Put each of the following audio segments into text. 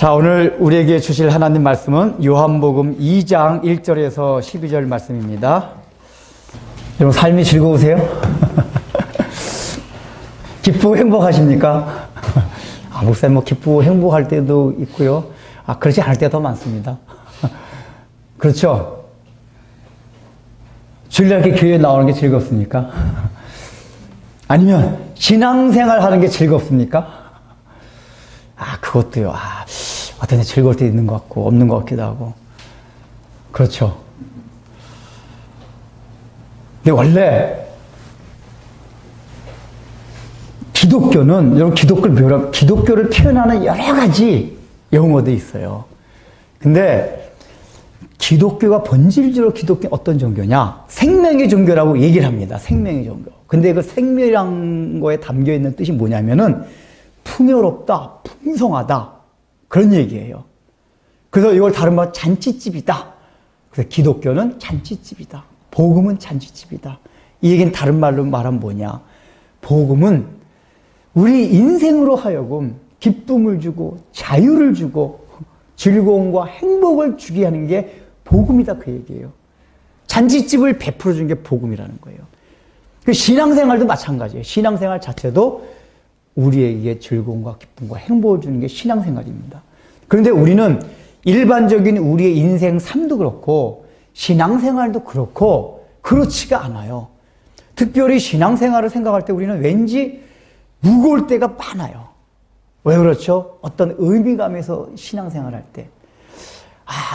자, 오늘 우리에게 주실 하나님 말씀은 요한복음 2장 1절에서 12절 말씀입니다. 여러분 삶이 즐거우세요? 기쁘고 행복하십니까? 목사님 기쁘고 행복할 때도 있고요. 그렇지 않을 때도 많습니다. 그렇죠? 주일날 이렇게 교회에 나오는 게 즐겁습니까? 아니면 신앙생활 하는 게 즐겁습니까? 그것도요. 어떤 데 즐거울 때 있는 것 같고 없는 것 같기도 하고. 그렇죠. 근데 원래 기독교는 여러분 기독교를 표현하는 여러 가지 용어도 있어요. 근데 기독교가 본질적으로 기독교 어떤 종교냐? 생명의 종교라고 얘기를 합니다. 생명의 종교. 근데 그 생명이란 거에 담겨 있는 뜻이 뭐냐면은 풍요롭다, 풍성하다 그런 얘기예요. 그래서 이걸 다른 말로 잔치집이다. 그래서 기독교는 잔치집이다. 복음은 잔치집이다. 이 얘기는 다른 말로 말하면 뭐냐? 복음은 우리 인생으로 하여금 기쁨을 주고 자유를 주고 즐거움과 행복을 주게 하는 게 복음이다 그 얘기예요. 잔치집을 베풀어 주는 게 복음이라는 거예요. 그 신앙생활도 마찬가지예요. 신앙생활 자체도 우리에게 즐거움과 기쁨과 행복을 주는 게 신앙생활입니다. 그런데 우리는 일반적인 우리의 인생 삶도 그렇고 신앙생활도 그렇고 그렇지가 않아요. 특별히 신앙생활을 생각할 때 우리는 왠지 무거울 때가 많아요. 왜 그렇죠? 어떤 의미감에서 신앙생활 할 때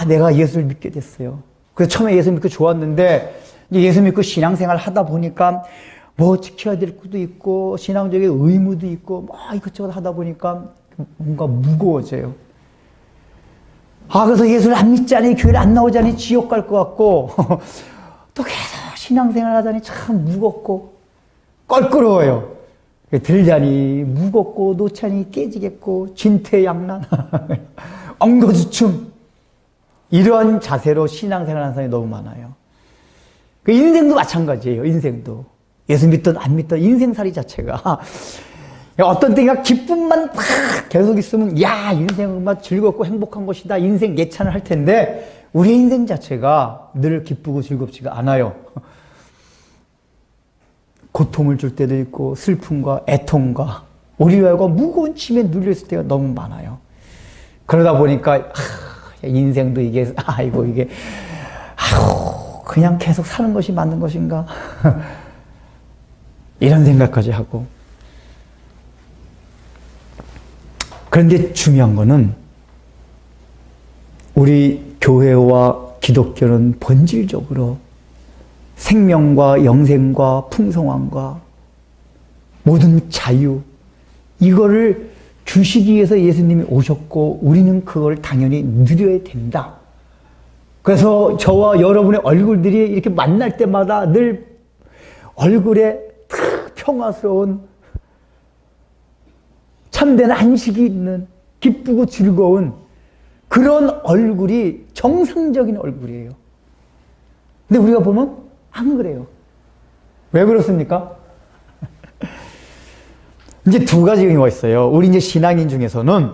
내가 예수를 믿게 됐어요. 그래서 처음에 예수 믿고 좋았는데 예수 믿고 신앙생활 하다 보니까 지켜야 될 것도 있고 신앙적인 의무도 있고 이것저것 하다 보니까 뭔가 무거워져요. 그래서 예수를 안 믿자니 교회를 안 나오자니 지옥 갈 것 같고 또 계속 신앙생활 하자니 참 무겁고 껄끄러워요. 들자니 무겁고 놓자니 깨지겠고 진퇴양난 엉거주춤 이런 자세로 신앙생활 하는 사람이 너무 많아요. 인생도 마찬가지예요. 인생도 예수 믿든 안 믿든 인생살이 자체가 어떤 때가 기쁨만 계속 있으면 인생은 막 즐겁고 행복한 것이다 인생 예찬을 할 텐데 우리 인생 자체가 늘 기쁘고 즐겁지가 않아요. 고통을 줄 때도 있고 슬픔과 애통과 우리와 무거운 짐에 눌려있을 때가 너무 많아요. 그러다 보니까 인생도 이게 그냥 계속 사는 것이 맞는 것인가 이런 생각까지 하고. 그런데 중요한 거는 우리 교회와 기독교는 본질적으로 생명과 영생과 풍성함과 모든 자유 이거를 주시기 위해서 예수님이 오셨고 우리는 그걸 당연히 누려야 된다. 그래서 저와 여러분의 얼굴들이 이렇게 만날 때마다 늘 얼굴에 평화스러운 참된 안식이 있는 기쁘고 즐거운 그런 얼굴이 정상적인 얼굴이에요. 근데 우리가 보면 안 그래요. 왜 그렇습니까? 이제 두 가지 경우가 있어요. 우리 이제 신앙인 중에서는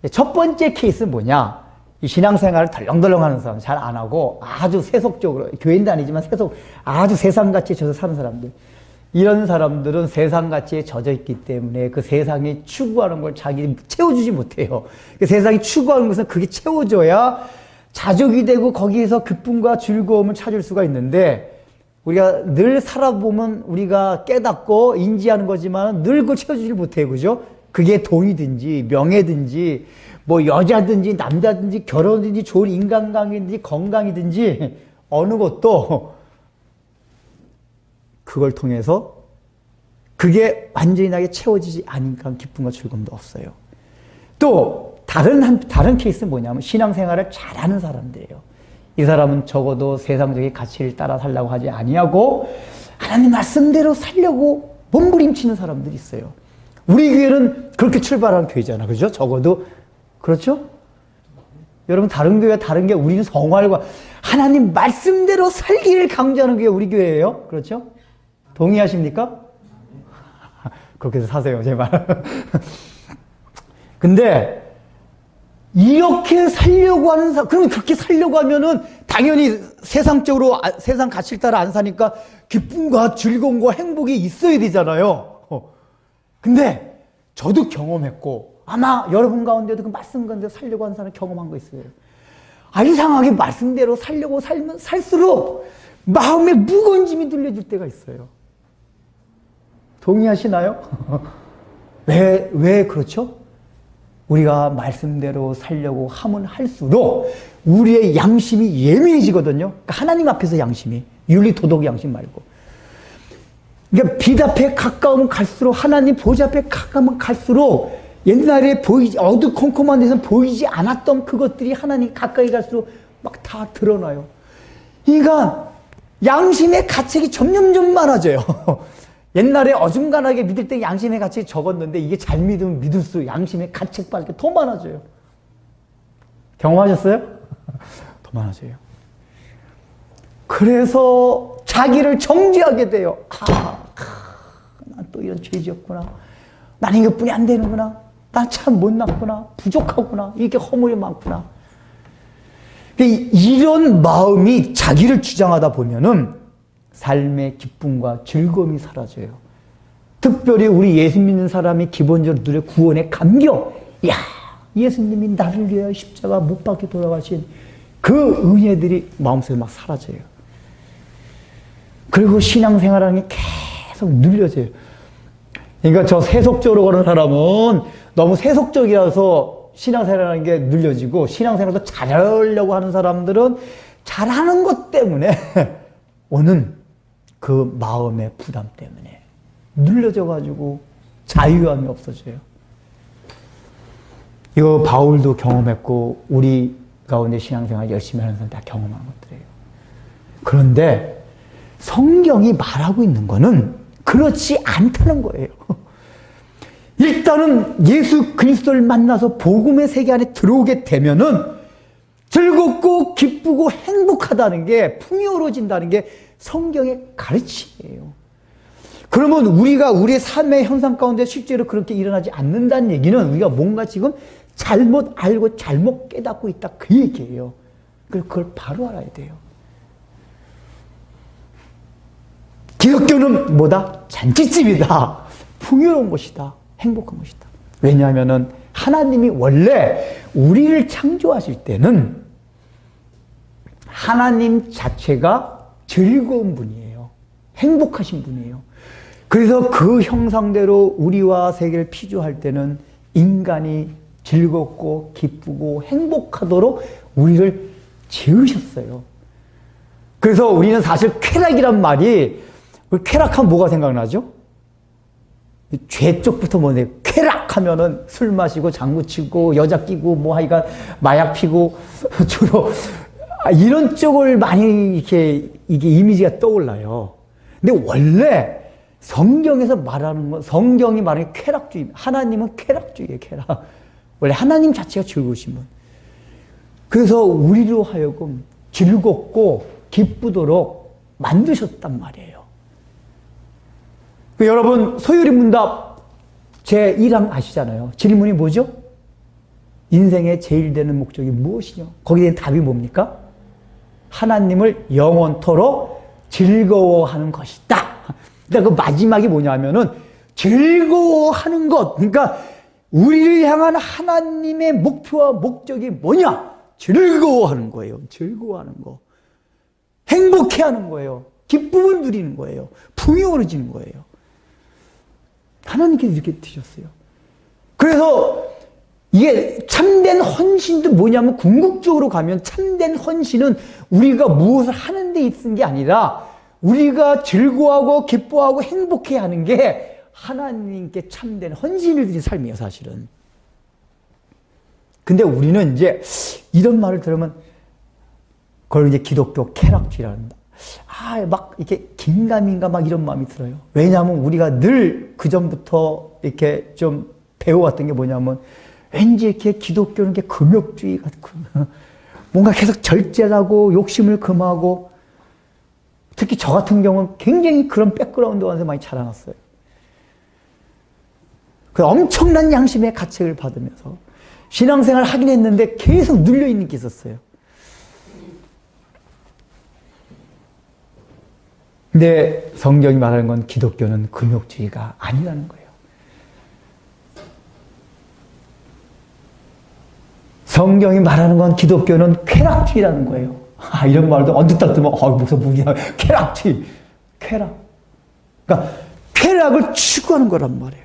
첫 번째 케이스는 뭐냐? 이 신앙생활을 덜렁덜렁 하는 사람, 잘 안 하고 아주 세속적으로, 교회는 아니지만 아주 세상같이 져서 사는 사람들. 이런 사람들은 세상같이 젖어 있기 때문에 그 세상이 추구하는 걸 자기 채워주지 못해요. 그 세상이 추구하는 것은 그게 채워줘야 자족이 되고 거기에서 기쁨과 즐거움을 찾을 수가 있는데 우리가 늘 살아보면 우리가 깨닫고 인지하는 거지만 늘 그걸 채워주지 못해요. 그죠? 그게 돈이든지 명예든지 여자든지 남자든지 결혼이든지 좋은 인간관계든지 건강이든지 어느 것도 그걸 통해서 그게 완전히 나게 채워지지 않으니까 기쁨과 즐거움도 없어요. 또 다른 케이스는 뭐냐면 신앙생활을 잘하는 사람들이에요. 이 사람은 적어도 세상적인 가치를 따라 살려고 하지 아니하고 하나님 말씀대로 살려고 몸부림치는 사람들이 있어요. 우리 교회는 그렇게 출발한 교회잖아. 그죠? 적어도 그렇죠? 여러분 다른 교회가 다른 게 우리는 성활과 하나님 말씀대로 살기를 강조하는 게 우리 교회예요. 그렇죠? 동의하십니까? 그렇게 해서 사세요, 제발. 근데 이렇게 살려고 하는 사람, 그러면 그렇게 살려고 하면은 당연히 세상적으로, 세상 가치를 따라 안 사니까 기쁨과 즐거움과 행복이 있어야 되잖아요. 근데 저도 경험했고, 아마 여러분 가운데도 그 말씀 가운데 살려고 하는 사람 경험한 거 있어요. 이상하게 말씀대로 살려고 살면 살수록 마음에 무거운 짐이 눌려질 때가 있어요. 동의하시나요? 왜 그렇죠? 우리가 말씀대로 살려고 하면 할수록 우리의 양심이 예민해지거든요. 그러니까 하나님 앞에서 양심이, 윤리 도덕 양심 말고. 그러니까 빛 앞에 가까우면 갈수록, 하나님 보좌 앞에 가까우면 갈수록 옛날에 어두컴컴한 데서 보이지 않았던 그것들이 하나님 가까이 갈수록 막 다 드러나요. 그러니까 양심의 가책이 점점 많아져요. 옛날에 어중간하게 믿을 때 양심의 가책이 적었는데 이게 잘 믿으면 믿을수록 양심의 가책받을 게 더 많아져요. 경험하셨어요? 더 많아져요. 그래서 자기를 정죄하게 돼요. 난 또 이런 죄 지었구나. 나는 이것뿐이 안 되는구나. 난 참 못났구나. 부족하구나. 이렇게 허물이 많구나. 이런 마음이 자기를 주장하다 보면은 삶의 기쁨과 즐거움이 사라져요. 특별히 우리 예수 믿는 사람이 기본적으로 누릴 구원의 감격. 야, 예수님이 나를 위하여 십자가 못 박혀 돌아가신 그 은혜들이 마음속에 막 사라져요. 그리고 신앙생활하는 게 계속 눌려져요. 그러니까 저 세속적으로 가는 사람은 너무 세속적이라서 신앙생활하는 게 눌려지고, 신앙생활도 잘하려고 하는 사람들은 잘하는 것 때문에 오는 그 마음의 부담 때문에 눌려져가지고 자유함이 없어져요. 이거 바울도 경험했고 우리 가운데 신앙생활 열심히 하는 사람 다 경험한 것들이에요. 그런데 성경이 말하고 있는 거는 그렇지 않다는 거예요. 일단은 예수 그리스도를 만나서 복음의 세계 안에 들어오게 되면은 즐겁고 기쁘고 행복하다는 게, 풍요로워진다는 게 성경의 가르침이에요. 그러면 우리가 우리의 삶의 현상 가운데 실제로 그렇게 일어나지 않는다는 얘기는 우리가 뭔가 지금 잘못 알고 잘못 깨닫고 있다, 그 얘기예요. 그래서 그걸 바로 알아야 돼요. 기독교는 뭐다? 잔치집이다. 풍요로운 것이다. 행복한 것이다. 왜냐하면은 하나님이 원래 우리를 창조하실 때는 하나님 자체가 즐거운 분이에요. 행복하신 분이에요. 그래서 그 형상대로 우리와 세계를 피조할 때는 인간이 즐겁고 기쁘고 행복하도록 우리를 지으셨어요. 그래서 우리는 사실 쾌락이란 말이, 쾌락하면 뭐가 생각나죠? 죄 쪽부터 뭐냐, 쾌락하면은 술 마시고 장구 치고 여자 끼고 뭐 하여간 마약 피고 주로 이런 쪽을 많이 이렇게 이게 이미지가 떠올라요. 근데 원래 성경에서 말하는 건, 성경이 말하는 쾌락주의, 하나님은 쾌락주의예요. 쾌락. 원래 하나님 자체가 즐거우신 분. 그래서 우리로 하여금 즐겁고 기쁘도록 만드셨단 말이에요. 여러분, 소요리 문답 제 1항 아시잖아요. 질문이 뭐죠? 인생의 제일 되는 목적이 무엇이냐? 거기에 대한 답이 뭡니까? 하나님을 영원토록 즐거워하는 것이다. 그러니까 그 마지막이 뭐냐면은 즐거워하는 것. 그러니까 우리를 향한 하나님의 목표와 목적이 뭐냐? 즐거워하는 거예요. 즐거워하는 거. 행복해하는 거예요. 기쁨을 누리는 거예요. 풍요로워지는 거예요. 하나님께서 이렇게 드셨어요. 그래서 이게 참된 헌신도 뭐냐면, 궁극적으로 가면 참된 헌신은 우리가 무엇을 하는 데 있는 게 아니라 우리가 즐거워하고 기뻐하고 행복해하는 게 하나님께 참된 헌신을 드린 삶이에요, 사실은. 근데 우리는 이제 이런 말을 들으면 그걸 이제 기독교 쾌락주의라는다. 막 이렇게 긴가민가 막 이런 마음이 들어요. 왜냐하면 우리가 늘 그전부터 이렇게 좀 배워왔던 게 뭐냐면, 왠지 이렇게 기독교는 게 금욕주의 같고, 뭔가 계속 절제하고 욕심을 금하고, 특히 저 같은 경우는 굉장히 그런 백그라운드 안에서 많이 자라났어요. 그 엄청난 양심의 가책을 받으면서 신앙생활 하긴 했는데 계속 눌려있는 게 있었어요. 근데 성경이 말하는 건 기독교는 금욕주의가 아니라는 거예요. 성경이 말하는 건 기독교는 쾌락주의라는 거예요. 이런 말도 언뜻 딱 들으면 무슨 무기야. 쾌락주의. 쾌락. 그러니까 쾌락을 추구하는 거란 말이에요.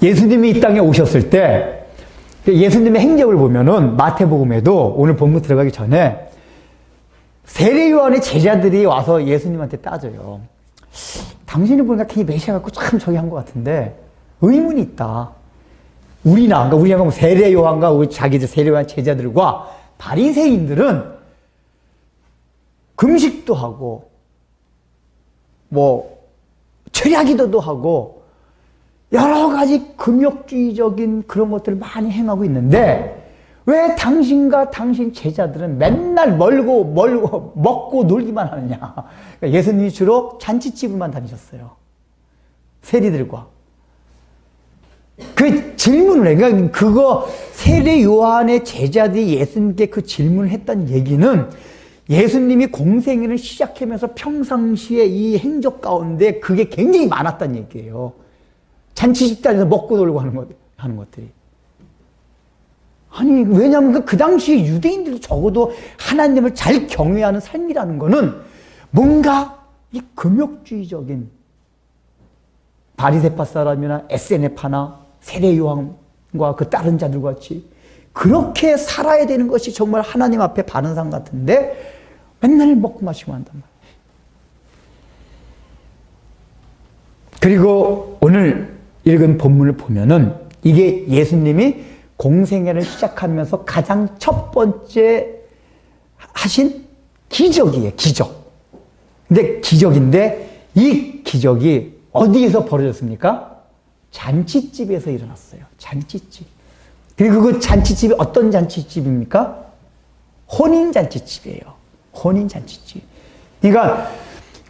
예수님이 이 땅에 오셨을 때 예수님의 행적을 보면은 마태복음에도 오늘 본문 들어가기 전에 세례 요한의 제자들이 와서 예수님한테 따져요. 당신이 보니까 괜히 메시아 같고 참 저기 한 것 같은데 의문이 있다. 우리가 세례 요한과 우리 자기들 세례 요한 제자들과 바리새인들은 금식도 하고 철야기도도 하고 여러 가지 금욕주의적인 그런 것들을 많이 행하고 있는데 왜 당신과 당신 제자들은 맨날 먹고 놀기만 하느냐. 그러니까 예수님이 주로 잔치집을만 다니셨어요. 세리들과. 그 질문을 해. 그러니까 세례 요한의 제자들이 예수님께 그 질문을 했다는 얘기는 예수님이 공생애를 시작하면서 평상시에 이 행적 가운데 그게 굉장히 많았다는 얘기예요. 잔치 집단에서 먹고 놀고 하는 것들이. 왜냐하면 그 당시에 유대인들도 적어도 하나님을 잘 경외하는 삶이라는 거는 뭔가 이 금욕주의적인 바리새파 사람이나 에세네파나 세례 요한과 그 다른 자들 같이 그렇게 살아야 되는 것이 정말 하나님 앞에 바른 삶 같은데 맨날 먹고 마시고 한단 말이에요. 그리고 오늘 읽은 본문을 보면은 이게 예수님이 공생애를 시작하면서 가장 첫 번째 하신 기적이에요. 기적. 근데 기적인데 이 기적이 어디에서 벌어졌습니까? 잔치집에서 일어났어요. 잔치집. 그리고 그 잔치집이 어떤 잔치집입니까? 혼인잔치집이에요. 혼인잔치집. 그러니까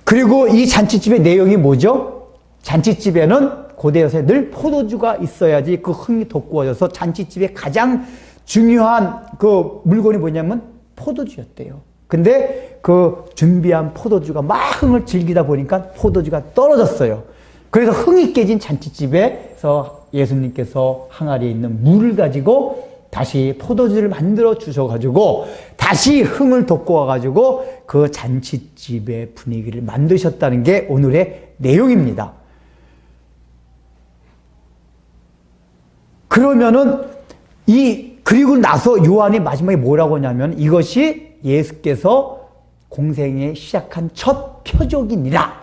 그리고 이 잔치집의 내용이 뭐죠? 잔치집에는 고대에서 늘 포도주가 있어야지 그 흥이 돋구어져서 잔치집의 가장 중요한 그 물건이 뭐냐면 포도주였대요. 근데 그 준비한 포도주가 막 흥을 즐기다 보니까 포도주가 떨어졌어요. 그래서 흥이 깨진 잔치집에서 예수님께서 항아리에 있는 물을 가지고 다시 포도주를 만들어 주셔가지고 다시 흥을 돋구어가지고 그 잔치집의 분위기를 만드셨다는 게 오늘의 내용입니다. 그러면은 그리고 나서 요한이 마지막에 뭐라고 하냐면 이것이 예수께서 공생에 시작한 첫 표적이니라.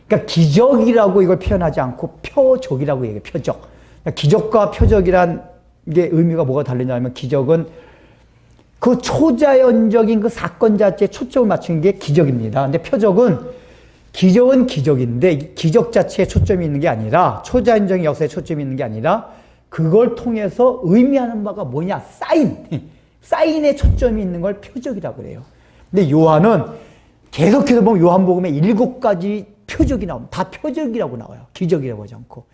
그러니까 기적이라고 이걸 표현하지 않고 표적이라고 얘기해요. 표적. 그러니까 기적과 표적이란 게 의미가 뭐가 다르냐면 기적은 그 초자연적인 그 사건 자체에 초점을 맞춘 게 기적입니다. 근데 표적은 기적인데 기적 자체에 초점이 있는 게 아니라 초자연적인 역사에 초점이 있는 게 아니라 그걸 통해서 의미하는 바가 뭐냐? 사인에 초점이 있는 걸 표적이라고 그래요. 근데 요한은 계속해서 보면 요한복음에 7가지 표적이 나옵니다. 다 표적이라고 나와요. 기적이라고 하지 않고.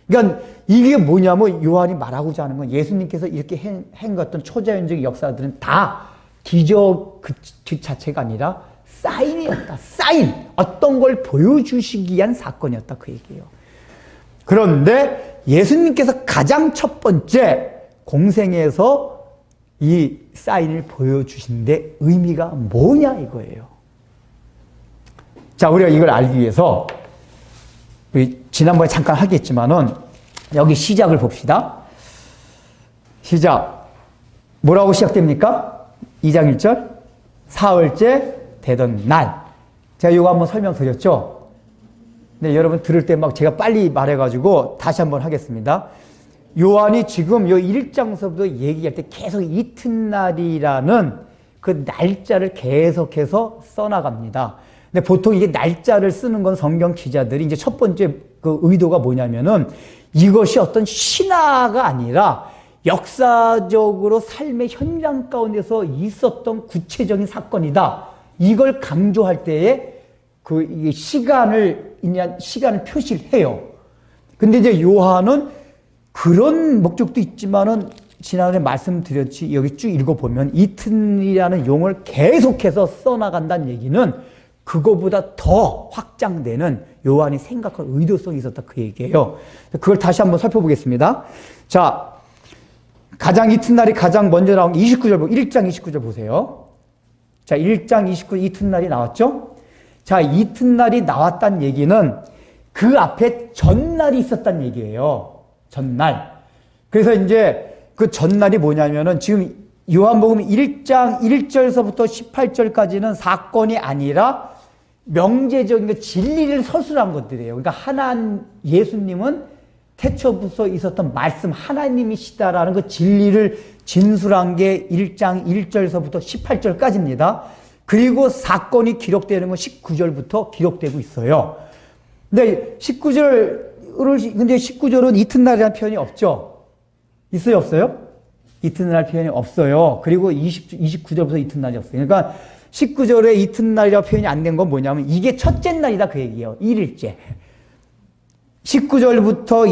그러니까 이게 뭐냐면 요한이 말하고자 하는 건 예수님께서 이렇게 행했던 초자연적인 역사들은 다 기적 그 자체가 아니라 사인이었다. 사인. 어떤 걸 보여주시기 위한 사건이었다. 그 얘기예요. 그런데 예수님께서 가장 첫 번째 공생에서 이 사인을 보여주신데 의미가 뭐냐 이거예요. 자, 우리가 이걸 알기 위해서 지난번에 잠깐 하겠지만은 여기 시작을 봅시다. 시작. 뭐라고 시작됩니까? 2장 1절. 사흘째 되던 날. 제가 이거 한번 설명드렸죠? 네, 여러분 들을 때 막 제가 빨리 말해가지고 다시 한번 하겠습니다. 요한이 지금 요 1장서부터 얘기할 때 계속 이튿날이라는 그 날짜를 계속해서 써나갑니다. 근데 보통 이게 날짜를 쓰는 건 성경 기자들이 이제 첫 번째 그 의도가 뭐냐면은 이것이 어떤 신화가 아니라 역사적으로 삶의 현장 가운데서 있었던 구체적인 사건이다. 이걸 강조할 때에 이게 시간을 표시를 해요. 근데 이제 요한은 그런 목적도 있지만은 지난번에 말씀드렸지 여기 쭉 읽어보면 이튿날이라는 용어를 계속해서 써나간다는 얘기는 그거보다 더 확장되는 요한이 생각한 의도성이 있었다 그 얘기예요. 그걸 다시 한번 살펴보겠습니다. 자, 가장 이튿날이 가장 먼저 나온 29절, 1장 29절 보세요. 자, 1장 29절 이튿날이 나왔죠? 자, 이튿날이 나왔다는 얘기는 그 앞에 전날이 있었다는 얘기예요. 전날. 그래서 이제 그 전날이 뭐냐면은 지금 요한복음 1장 1절서부터 18절까지는 사건이 아니라 명제적인 진리를 서술한 것들이에요. 그러니까 예수님은 태초부터 있었던 말씀 하나님이시다라는 그 진리를 진술한 게 1장 1절서부터 18절까지입니다. 그리고 사건이 기록되는 건 19절부터 기록되고 있어요. 근데 19절은 이튿날이라는 표현이 없죠. 있어요, 없어요? 이튿날 표현이 없어요. 그리고 29절부터 이튿날이 없어요. 그러니까 19절에 이튿날이라고 표현이 안 된 건 뭐냐면 이게 첫째 날이다 그 얘기예요. 1일째. 19절부터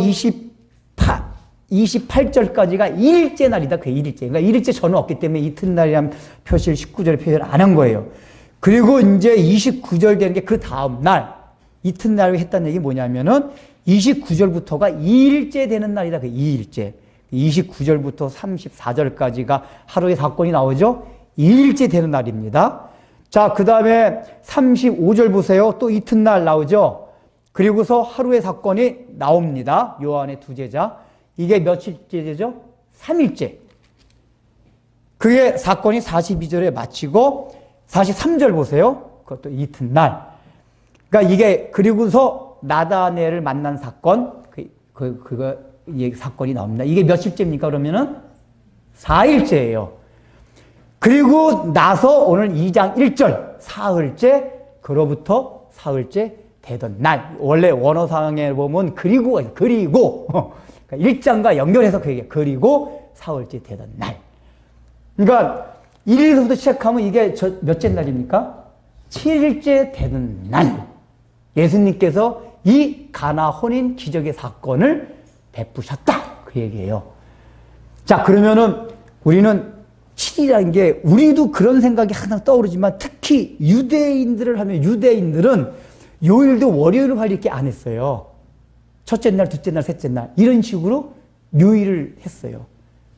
28절까지가 1일째 날이다. 그 1일째. 그러니까 1일째 전후 없기 때문에 이튿날이라는 표시를 19절에 표현을 안 한 거예요. 그리고 이제 29절 되는 게 그 다음 날 이튿날을 했다는 얘기 뭐냐면은 29절부터가 2일째 되는 날이다. 그 2일째. 29절부터 34절까지가 하루의 사건이 나오죠. 2일째 되는 날입니다. 자, 그 다음에 35절 보세요. 또 이튿날 나오죠. 그리고서 하루의 사건이 나옵니다. 요한의 두 제자. 이게 며칠째죠? 3일째. 그게 사건이 42절에 마치고 43절 보세요. 그것도 이튿날. 그러니까 이게 그리고서 나다네를 만난 사건 그거 사건이 나옵니다. 이게 며칠째입니까? 그러면은 4일째예요. 그리고 나서 오늘 2장 1절 사흘째 그로부터 사흘째 되던 날. 원래 원어상에 보면 그리고 1장과 연결해서 그 얘기예요. 그리고 사흘째 되던 날. 그러니까 1일부터 시작하면 이게 몇째 날입니까? 7일째 되는 날. 예수님께서 이 가나 혼인 기적의 사건을 베푸셨다. 그 얘기예요. 자, 그러면은 우리는 7이라는 게 우리도 그런 생각이 항상 떠오르지만 특히 유대인들을 하면 유대인들은 요일도 월요일로 할 이렇게 안 했어요. 첫째 날, 둘째 날, 셋째 날 이런 식으로 요일을 했어요.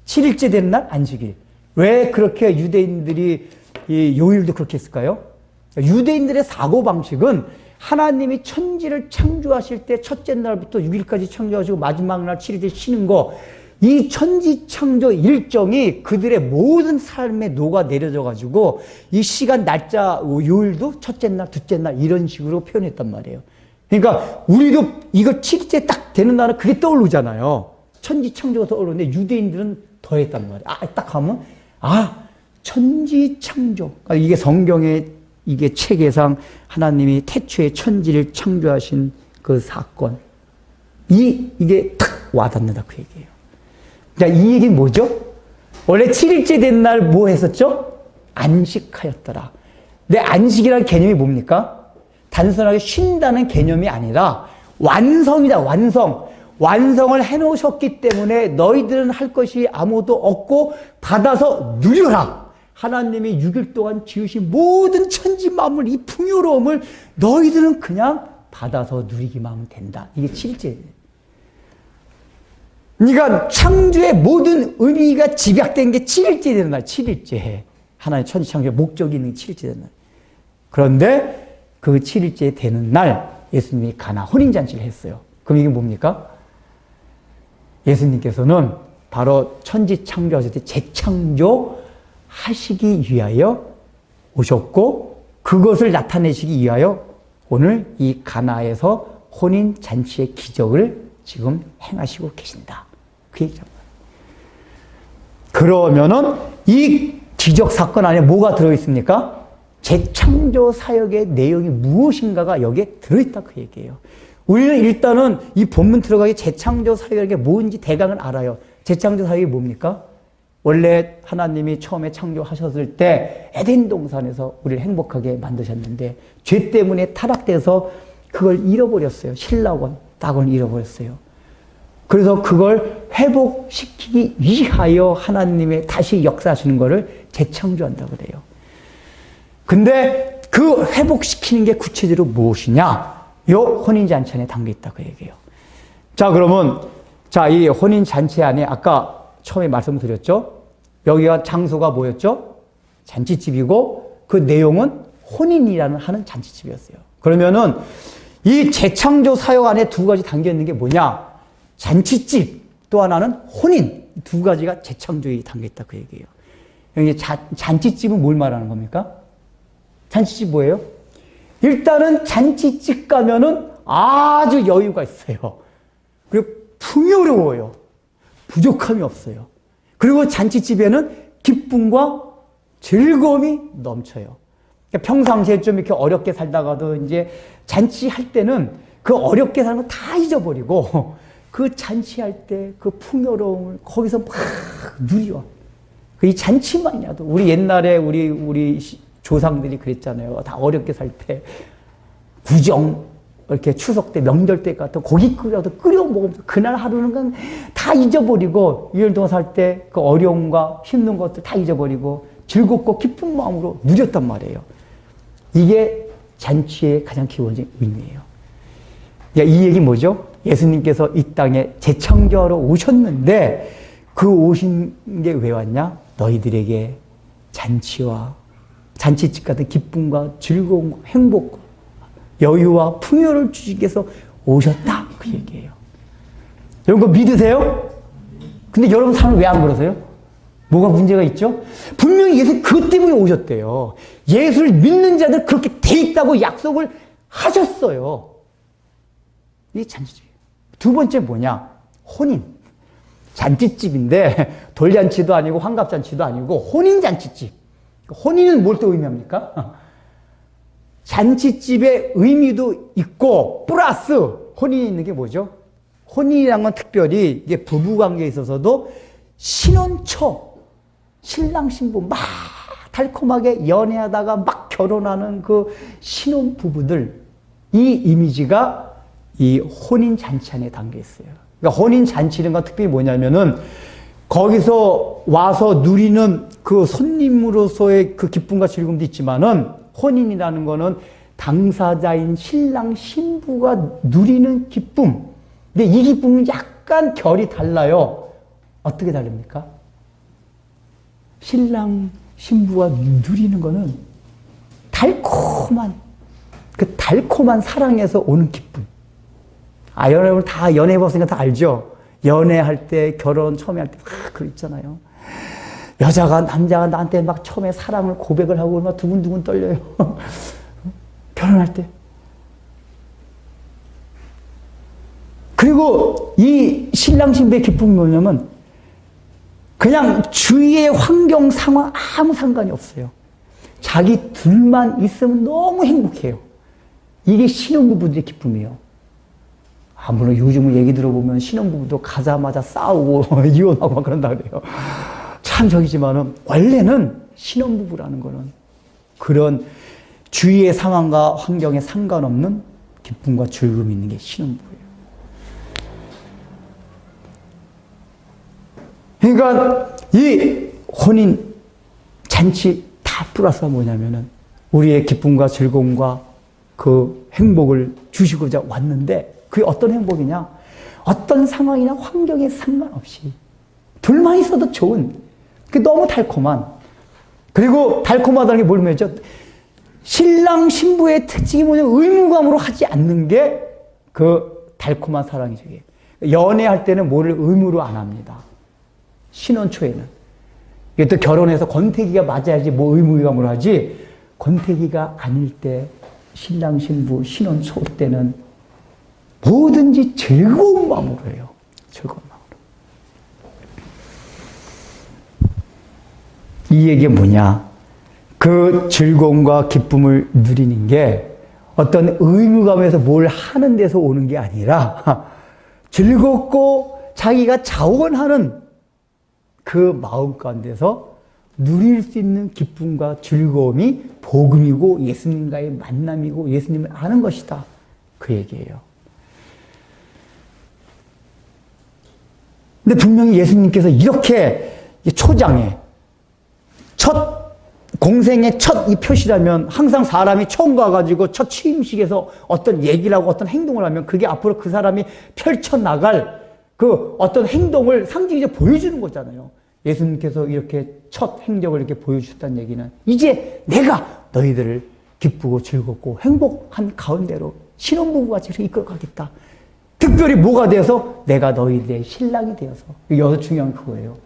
7일째 되는 날 안식일. 왜 그렇게 유대인들이 이 요일도 그렇게 했을까요? 유대인들의 사고방식은 하나님이 천지를 창조하실 때 첫째 날부터 6일까지 창조하시고 마지막 날 7일째 쉬는 거, 이 천지 창조 일정이 그들의 모든 삶에 녹아내려져 가지고 이 시간 날짜 요일도 첫째 날, 둘째 날 이런 식으로 표현했단 말이에요. 그러니까 우리도 이거 7일째 딱 되는 날은 그게 떠오르잖아요. 천지 창조가 떠오르는데 유대인들은 더 했단 말이에요. 딱 하면 천지 창조. 그러니까 이게 성경의 이게 책에상 하나님이 태초에 천지를 창조하신 그 사건. 이게 탁 와닿는다 그 얘기예요. 자, 이 얘기는 뭐죠? 원래 7일째 된 날 뭐 했었죠? 안식하였더라. 근데 안식이라는 개념이 뭡니까? 단순하게 쉰다는 개념이 아니라 완성이다, 완성. 완성을 해놓으셨기 때문에 너희들은 할 것이 아무도 없고 받아서 누려라. 하나님이 6일 동안 지으신 모든 천지 만물 이 풍요로움을 너희들은 그냥 받아서 누리기만 하면 된다. 이게 7일째. 그러니까 창조의 모든 의미가 집약된 게 7일째 되는 날, 7일째. 하나님의 천지 창조의 목적이 있는 7일째 되는 날. 그런데 그 7일째 되는 날 예수님이 가나 혼인잔치를 했어요. 그럼 이게 뭡니까? 예수님께서는 바로 천지 창조하실 때 재창조 하시기 위하여 오셨고 그것을 나타내시기 위하여 오늘 이 가나에서 혼인 잔치의 기적을 지금 행하시고 계신다. 그 얘기잖아요. 그러면은 이 기적 사건 안에 뭐가 들어있습니까? 재창조 사역의 내용이 무엇인가가 여기에 들어있다 그 얘기예요. 우리는 일단은 이 본문 들어가기 재창조 사역이 뭔지 대강은 알아요. 재창조 사역이 뭡니까? 원래 하나님이 처음에 창조하셨을 때 에덴 동산에서 우리를 행복하게 만드셨는데 죄 때문에 타락돼서 그걸 잃어버렸어요. 신라원, 딱을 잃어버렸어요. 그래서 그걸 회복시키기 위하여 하나님의 다시 역사하시는 것을 재창조한다고 그래요. 근데 그 회복시키는 게 구체적으로 무엇이냐? 요 혼인잔치 안에 담겨있다 그 얘기예요. 자, 그러면 자, 이 혼인잔치 안에 아까 처음에 말씀드렸죠? 여기가 장소가 뭐였죠? 잔치집이고 그 내용은 혼인이라는 하는 잔치집이었어요. 그러면은 이 재창조 사역 안에 두 가지 담겨있는 게 뭐냐? 잔치집, 또 하나는 혼인. 두 가지가 재창조에 담겨있다 그 얘기예요. 여기 잔치집은 뭘 말하는 겁니까? 잔치집 뭐예요? 일단은 잔치집 가면은 아주 여유가 있어요. 그리고 풍요로워요. 부족함이 없어요. 그리고 잔치집에는 기쁨과 즐거움이 넘쳐요. 그러니까 평상시에 좀 이렇게 어렵게 살다가도 이제 잔치할 때는 그 어렵게 사는 거 다 잊어버리고 그 잔치할 때 그 풍요로움을 거기서 막 누려. 이 잔치만이라도 우리 옛날에 우리 조상들이 그랬잖아요. 다 어렵게 살 때 구정 이렇게 추석 때 명절 때 같은 고기 끓여도 끓여 먹으면서 그날 하루는 그냥 다 잊어버리고 2년 동안 살 때 그 어려움과 힘든 것들 다 잊어버리고 즐겁고 기쁜 마음으로 누렸단 말이에요. 이게 잔치의 가장 기본적인 의미예요. 이 얘기 뭐죠? 예수님께서 이 땅에 재창조하러 오셨는데 그 오신 게 왜 왔냐? 너희들에게 잔치와 잔치집 같은 기쁨과 즐거움과 행복과 여유와 풍요를 주시기 위해서 오셨다 그 얘기예요. 여러분 그거 믿으세요? 근데 여러분 삶을 왜 안 그러세요? 뭐가 문제가 있죠? 분명히 예수 그것 때문에 오셨대요. 예수를 믿는 자들 그렇게 돼 있다고 약속을 하셨어요. 이게 잔치집이에요. 두 번째 뭐냐? 혼인. 잔치집인데 돌잔치도 아니고 환갑잔치도 아니고 혼인잔치집. 혼인은 뭘 또 의미합니까? 잔치집의 의미도 있고 플러스 혼인이 있는 게 뭐죠? 혼인이란 건 특별히 이게 부부관계에 있어서도 신혼초 신랑 신부 막 달콤하게 연애하다가 막 결혼하는 그 신혼부부들 이 이미지가 이 혼인잔치 안에 담겨 있어요. 그러니까 혼인잔치는 건 특별히 뭐냐면은 거기서 와서 누리는 그 손님으로서의 그 기쁨과 즐거움도 있지만은 혼인이라는 거는 당사자인 신랑 신부가 누리는 기쁨. 근데 이 기쁨은 약간 결이 달라요. 어떻게 다릅니까? 신랑 신부가 누리는 거는 달콤한 그 달콤한 사랑에서 오는 기쁨. 여러분 다 연애해봤으니까 다 알죠? 연애할 때, 결혼 처음에 할 때 막 그거 있잖아요. 남자가 나한테 막 처음에 사랑을 고백을 하고 막 두근두근 떨려요. 결혼할 때. 그리고 이 신랑 신부의 기쁨이 뭐냐면 그냥 주위의 환경 상황 아무 상관이 없어요. 자기 둘만 있으면 너무 행복해요. 이게 신혼부부들의 기쁨이에요. 물론 요즘은 얘기 들어보면 신혼부부도 가자마자 싸우고 이혼하고 막 그런다 그래요. 참 저기지만은 원래는 신혼부부라는 거는 그런 주위의 상황과 환경에 상관없는 기쁨과 즐거움이 있는 게 신혼부부예요. 그러니까 이 혼인 잔치 다 플러스가 뭐냐면은 우리의 기쁨과 즐거움과 그 행복을 주시고자 왔는데 그게 어떤 행복이냐? 어떤 상황이나 환경에 상관없이 둘만 있어도 좋은 그 너무 달콤한 그리고 달콤하다는 게 뭘 말이죠? 신랑 신부의 특징이 뭐냐면 의무감으로 하지 않는 게 그 달콤한 사랑이죠. 연애할 때는 뭐를 의무로 안 합니다. 신혼 초에는. 이게 또 결혼해서 권태기가 맞아야지 뭐 의무감으로 하지 권태기가 아닐 때 신랑 신부 신혼 초 때는 뭐든지 즐거운 마음으로 해요. 즐거운 마음으로. 이 얘기가 뭐냐? 그 즐거움과 기쁨을 누리는 게 어떤 의무감에서 뭘 하는 데서 오는 게 아니라 즐겁고 자기가 자원하는 그 마음 가운데서 누릴 수 있는 기쁨과 즐거움이 복음이고 예수님과의 만남이고 예수님을 아는 것이다. 그 얘기예요. 근데 분명히 예수님께서 이렇게 초장에 첫 공생의 첫 이 표시라면 항상 사람이 처음 가가지고 첫 취임식에서 어떤 얘기를 하고 어떤 행동을 하면 그게 앞으로 그 사람이 펼쳐나갈 그 어떤 행동을 상징적으로 보여주는 거잖아요. 예수님께서 이렇게 첫 행적을 이렇게 보여주셨다는 얘기는 이제 내가 너희들을 기쁘고 즐겁고 행복한 가운데로 신혼부부같이 이끌어가겠다. 특별히 뭐가 되어서 내가 너희들의 신랑이 되어서 여기서 중요한 그거예요.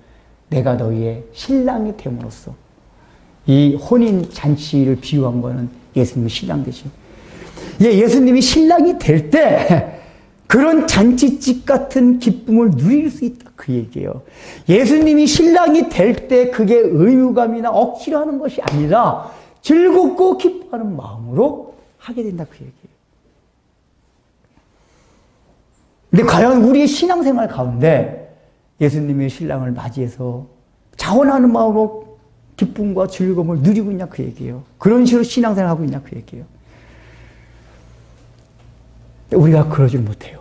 내가 너희의 신랑이 됨으로써 이 혼인 잔치를 비유한 거는 예수님이 신랑 되신. 예수님이 신랑이 될 때 그런 잔치집 같은 기쁨을 누릴 수 있다 그 얘기예요. 예수님이 신랑이 될 때 그게 의무감이나 억지로 하는 것이 아니라 즐겁고 기뻐하는 마음으로 하게 된다 그 얘기예요. 근데 과연 우리의 신앙생활 가운데 예수님의 신랑을 맞이해서 자원하는 마음으로 기쁨과 즐거움을 누리고 있냐 그 얘기예요. 그런 식으로 신앙생활을 하고 있냐 그 얘기예요. 우리가 그러질 못해요.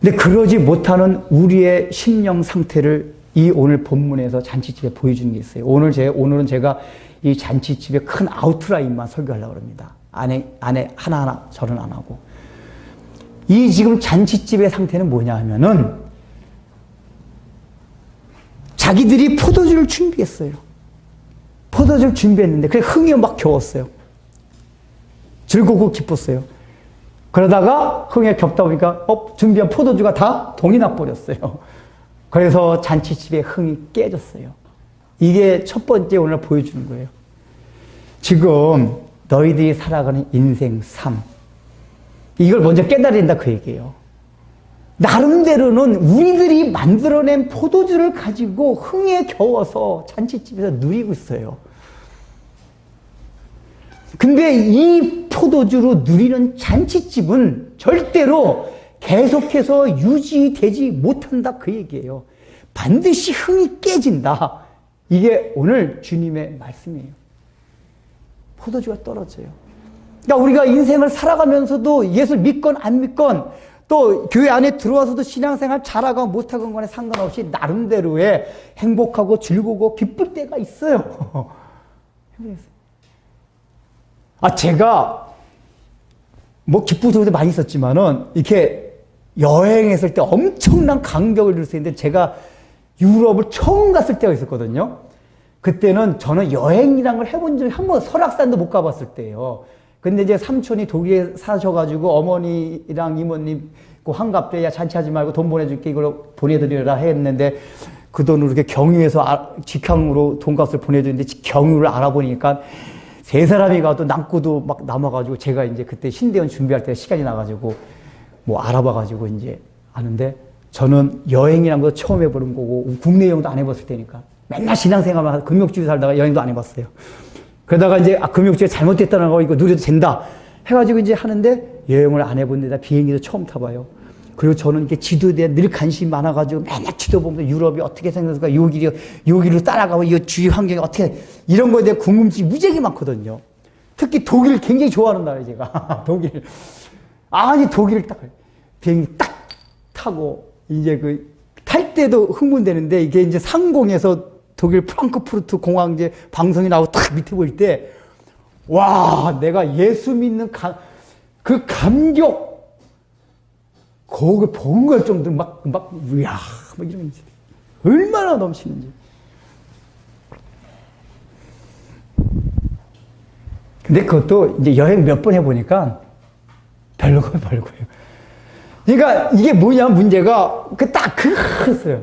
근데 그러지 못하는 우리의 심령 상태를 이 오늘 본문에서 잔치집에 보여주는 게 있어요. 오늘은 제가 이 잔치집의 큰 아웃라인만 설교하려고 합니다. 안에 하나하나 절은 안 하고. 이 지금 잔치집의 상태는 뭐냐 하면은 자기들이 포도주를 준비했어요. 포도주를 준비했는데 그래 흥이 막 겨웠어요. 즐겁고 기뻤어요. 그러다가 흥에 겹다 보니까 준비한 포도주가 다 동이 나버렸어요. 그래서 잔치집의 흥이 깨졌어요. 이게 첫 번째 오늘 보여주는 거예요. 지금 너희들이 살아가는 인생 삶 이걸 먼저 깨달아야 된다 그 얘기예요. 나름대로는 우리들이 만들어낸 포도주를 가지고 흥에 겨워서 잔치집에서 누리고 있어요. 근데 이 포도주로 누리는 잔치집은 절대로 계속해서 유지되지 못한다 그 얘기예요. 반드시 흥이 깨진다. 이게 오늘 주님의 말씀이에요. 포도주가 떨어져요. 그러니까 우리가 인생을 살아가면서도 예수를 믿건 안 믿건 또 교회 안에 들어와서도 신앙생활 잘하건 못하건 간에 상관없이 나름대로의 행복하고 즐거우고 기쁠 때가 있어요. 제가 뭐 기쁘고 좋을 때 많이 있었지만은 이렇게 여행했을 때 엄청난 감격을 줄 수 있는데 제가 유럽을 처음 갔을 때가 있었거든요. 그때는 저는 여행이란 걸 해본 적이 한 번 설악산도 못 가봤을 때예요. 근데 이제 삼촌이 독일에 사셔가지고 어머니랑 이모님 그 환갑 때 야 잔치하지 말고 돈 보내줄게 이걸 보내드리라 했는데 그 돈으로 이렇게 경유해서 직항으로 돈값을 보내주는데 경유를 알아보니까 세 사람이 가도 남고도 막 남아가지고 제가 이제 그때 신대원 준비할 때 시간이 나가지고 뭐 알아봐가지고 이제 아는데 저는 여행이란 거 처음 해보는 거고 국내 여행도 안 해봤을 때니까 맨날 신앙생활만 하고 금욕집에 살다가 여행도 안 해봤어요. 그러다가 이제 금욕집에 잘못됐다는 거 이거 누려도 된다 해가지고 이제 하는데 여행을 안 해본 데다 비행기도 처음 타봐요. 그리고 저는 이렇게 지도에 대한 늘 관심이 많아가지고 맨날 지도 보면서 유럽이 어떻게 생겼을까 요 길로 따라가고 이 주위 환경이 어떻게 이런 거에 대한 궁금증이 무지하게 많거든요. 특히 독일을 굉장히 좋아하는 나라예요 제가. 독일. 아니 독일을 딱 비행기 딱 타고 이제 그 탈 때도 흥분되는데 이게 이제 상공에서 독일 프랑크푸르트 공항 이제 방송이 나오고 딱 밑에 보일 때 와 내가 예수 믿는 그 감격 그걸 본 걸 정도로 이야 막 이런 게 얼마나 넘치는지. 근데 그것도 이제 여행 몇 번 해보니까 별거예요. 그러니까 이게 뭐냐 문제가 딱 그거였어요.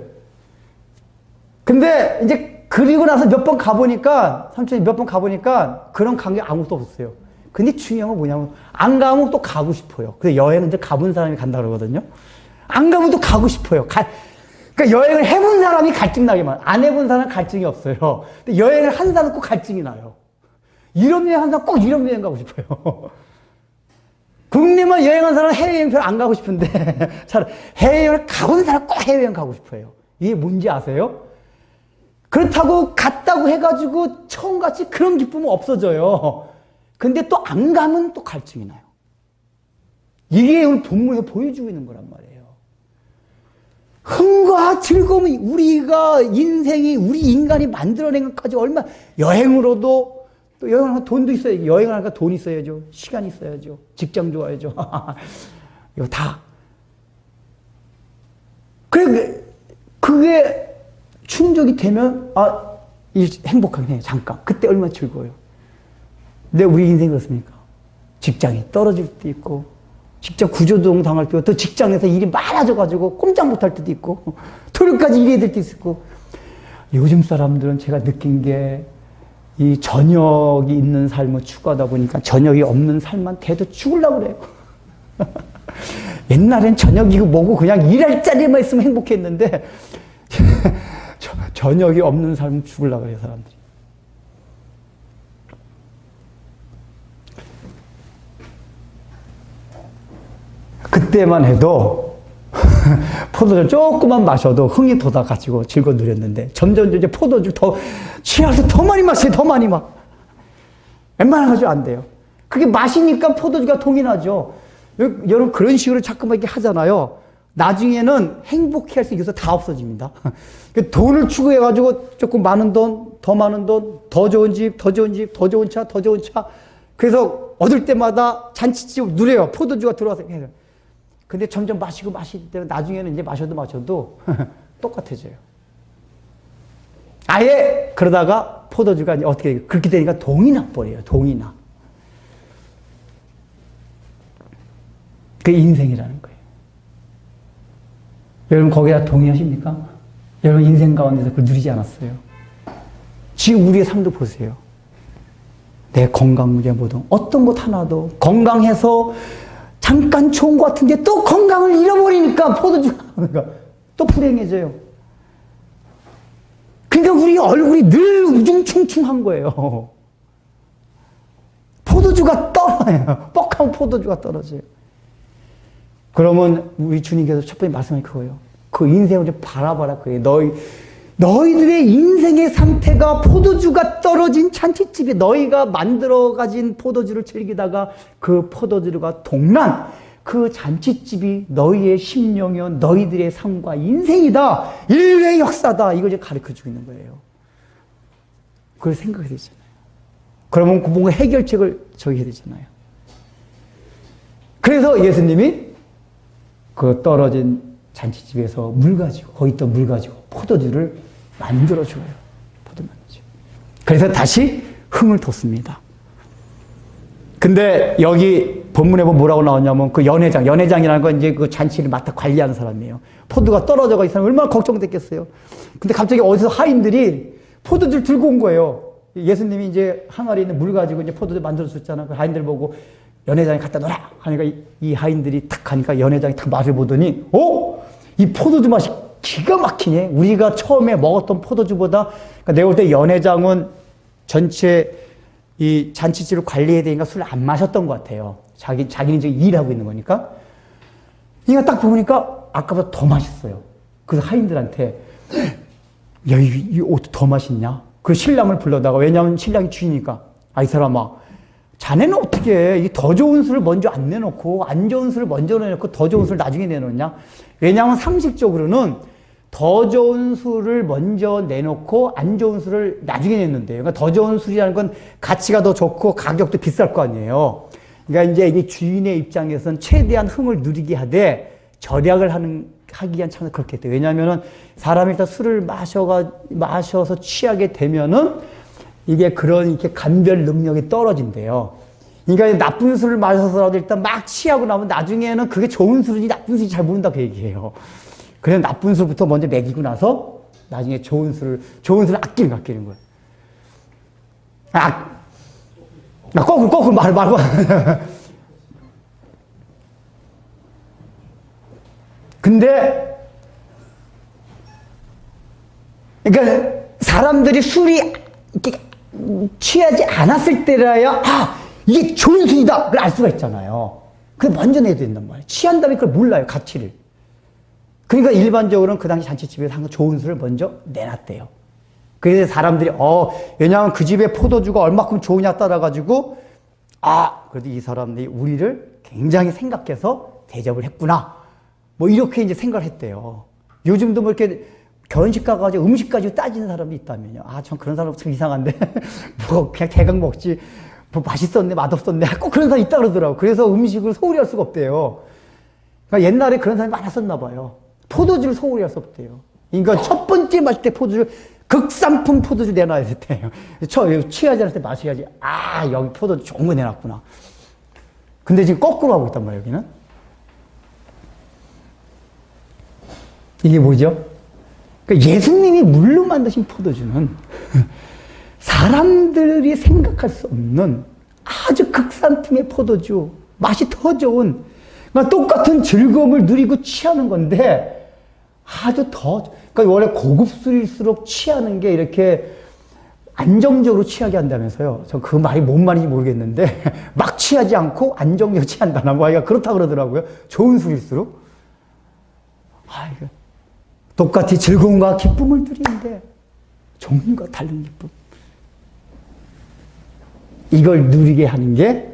근데 이제 그리고 나서 몇 번 가보니까 삼촌이 몇 번 가보니까 그런 감격 아무것도 없었어요. 근데 중요한 건 뭐냐면 안 가면 또 가고 싶어요. 근데 여행을 가본 사람이 간다 그러거든요. 안 가면 또 가고 싶어요. 그러니까 여행을 해본 사람이 갈증 나기만, 안 해본 사람은 갈증이 없어요. 근데 여행을 한 사람은 꼭 갈증이 나요. 유럽 여행 한 사람 꼭 유럽 여행 가고 싶어요. 국내만 여행한 사람은 해외여행 별로 안 가고 싶은데 해외여행을 가본 사람 꼭 해외여행 가고 싶어요. 이게 뭔지 아세요? 그렇다고 갔다고 해가지고 처음같이 그런 기쁨은 없어져요. 근데 또 안 가면 또 갈증이 나요. 이게 오늘 본문에서 보여주고 있는 거란 말이에요. 즐거움이 우리가 인생이 우리 인간이 만들어낸 것까지 얼마 여행으로도 또 여행하면 돈도 있어야죠. 여행을 하니까 돈 있어야죠. 시간 있어야죠. 직장 좋아야죠. 이거 다. 그래 그게 충족이 되면 행복하긴 해요. 잠깐. 그때 얼마나 즐거워요. 근데 우리 인생이 그렇습니까? 직장이 떨어질 때도 있고 직장 구조조정 당할 때도 또 직장에서 일이 많아져가지고 꼼짝 못할 때도 있고 토요일까지 일해야 될 때도 있고 요즘 사람들은 제가 느낀 게 이 저녁이 있는 삶을 추구하다 보니까 저녁이 없는 삶만 돼도 죽으려고 그래요. 옛날엔 저녁이고 뭐고 그냥 일할 자리만 있으면 행복했는데 저녁이 없는 삶은 죽으려고 해요, 사람들이. 그때만 해도 포도주 조금만 마셔도 흥이 돋아가지고 즐거워 누렸는데 점점 이제 포도주 더 취해서 더 많이 마셔요. 더 많이 막. 웬만한 가지고 안 돼요. 그게 마시니까 포도주가 동이 나죠. 여러분 그런 식으로 자꾸만 이렇게 하잖아요. 나중에는 행복해 할 수 있어서 다 없어집니다. 돈을 추구해가지고 조금 많은 돈, 더 많은 돈, 더 좋은 집, 더 좋은 집, 더 좋은 차, 더 좋은 차. 그래서 얻을 때마다 잔치집 누려요. 포도주가 들어와서. 근데 점점 마시고 때는 나중에는 이제 마셔도 똑같아져요. 아예 그러다가 포도주가 이제 어떻게 그렇게 되니까 동이 나버려요. 동이 나. 그게 인생이라는 거예요. 여러분 거기다 동의하십니까? 여러분 인생 가운데서 그걸 누리지 않았어요? 지금 우리의 삶도 보세요. 내 건강 문제 뭐든 어떤 것 하나도 건강해서 잠깐 좋은 것 같은데 또 건강을 잃어버리니까 포도주가 또 불행해져요. 그러니까 우리 얼굴이 늘 우중충충한 거예요. 포도주가 떨어져요. 뻑하면 포도주가 떨어져요. 그러면 우리 주님께서 첫 번째 말씀이 그거예요. 그 인생을 좀 바라봐라 그래요. 너희들의 인생의 상태가 포도주가 떨어진 잔치집에 너희가 만들어 가진 포도주를 즐기다가 그 포도주가 동난 그 잔치집이 너희의 심령이요 너희들의 삶과 인생이다. 인류의 역사다. 이걸 이제 가르쳐주고 있는 거예요. 그걸 생각해야 되잖아요. 그러면 뭔가 해결책을 정해야 되잖아요. 그래서 예수님이 그 떨어진 잔치집에서 물 가지고 거기 있던 물 가지고 포도주를 만들어줘요. 포도 만들어줘. 그래서 다시 흥을 돋습니다. 근데 여기 본문에 보면 뭐라고 나오냐면 그 연회장이라는 건 이제 그 잔치를 맡아 관리하는 사람이에요. 포도가 떨어져가 이 사람 얼마나 걱정됐겠어요. 근데 갑자기 어디서 하인들이 포도주를 들고 온 거예요. 예수님이 이제 항아리에 있는 물 가지고 이제 포도주 만들어줬잖아. 그 하인들 보고 연회장에 갖다 놓으라 하니까 이 하인들이 탁 가니까 연회장이 탁 맛을 보더니 이 포도주 맛이 기가 막히네. 우리가 처음에 먹었던 포도주보다 그러니까 내가 볼 때 연회장은 전체 이 잔치집을 관리해야 되니까 술을 안 마셨던 것 같아요. 자기는 이제 일하고 있는 거니까. 그러니까 딱 보니까 아까보다 더 맛있어요. 그래서 하인들한테 야, 이 옷 더 맛있냐? 그 신랑을 불러다가 왜냐하면 신랑이 주인이니까 이 사람아 자네는 어떻게 이 더 좋은 술을 먼저 안 내놓고 안 좋은 술을 먼저 내놓고 더 좋은 술을 나중에 내놓냐? 왜냐하면 상식적으로는 더 좋은 술을 먼저 내놓고 안 좋은 술을 나중에 냈는데요. 그러니까 더 좋은 술이라는 건 가치가 더 좋고 가격도 비쌀 거 아니에요. 그러니까 이제 이게 주인의 입장에서는 최대한 흥을 누리게 하되 절약을 하기 위한 차원에서 그렇게 했대요. 왜냐하면은 사람이 일단 술을 마셔서 취하게 되면은 이게 이렇게 감별 능력이 떨어진대요. 그러니까 나쁜 술을 마셔서라도 일단 막 취하고 나면 나중에는 그게 좋은 술인지 나쁜 술인지 잘 모른다 그 얘기예요. 그래서 나쁜 술부터 먼저 먹이고 나서 나중에 좋은 술을 아끼는 거예요. 거꾸로 말고. 근데, 그러니까 사람들이 술이 이렇게 취하지 않았을 때라야, 이게 좋은 술이다! 그걸 알 수가 있잖아요. 그래서 먼저 내야 된단 말이에요. 취한 다음에 그걸 몰라요, 가치를. 그러니까 일반적으로는 그 당시 잔치집에서 항상 좋은 술을 먼저 내놨대요. 그래서 사람들이, 왜냐하면 그 집에 포도주가 얼마큼 좋으냐 따라가지고, 그래도 이 사람들이 우리를 굉장히 생각해서 대접을 했구나. 뭐 이렇게 이제 생각을 했대요. 요즘도 뭐 이렇게 결혼식 가가지고 음식 가지고 따지는 사람이 있다면요. 아, 전 그런 사람 참 이상한데. 뭐, 그냥 대강 먹지. 뭐, 맛있었네, 맛없었네. 꼭 그런 사람이 있다 그러더라고. 그래서 음식을 소홀히 할 수가 없대요. 그러니까 옛날에 그런 사람이 많았었나 봐요. 포도주를 소홀히 할 수 없대요. 그러니까 첫 번째 마실 때 포도주를 극상품 포도주 내놔야 됐대요. 취하지 않을 때 마셔야지. 아, 여기 포도주 좋은 거 내놨구나. 근데 지금 거꾸로 하고 있단 말이에요, 여기는. 이게 뭐죠? 그러니까 예수님이 물로 만드신 포도주는 사람들이 생각할 수 없는 아주 극상품의 포도주, 맛이 더 좋은, 그러니까 똑같은 즐거움을 누리고 취하는 건데 아주 더, 그러니까 원래 고급 술일수록 취하는 게 이렇게 안정적으로 취하게 한다면서요. 저 그 말이 뭔 말인지 모르겠는데 막 취하지 않고 안정적으로 취한다나 뭐 그렇다고 그러더라고요. 좋은 술일수록. 아, 이거 똑같이 즐거움과 기쁨을 누리는데 종류가 다른 기쁨. 이걸 누리게 하는 게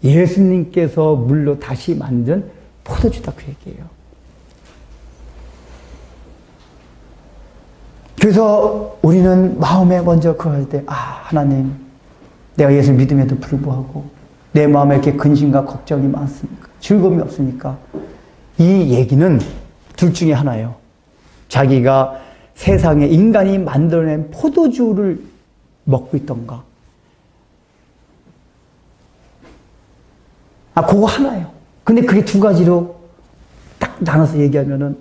예수님께서 물로 다시 만든 포도주다 그 얘기예요. 그래서 우리는 마음에 먼저 그거 할 때, 아, 하나님, 내가 예수를 믿음에도 불구하고 내 마음에 이렇게 근심과 걱정이 많습니까? 즐거움이 없습니까? 이 얘기는 둘 중에 하나예요. 자기가 세상에 인간이 만들어낸 포도주를 먹고 있던가. 아, 그거 하나예요. 근데 그게 두 가지로 딱 나눠서 얘기하면은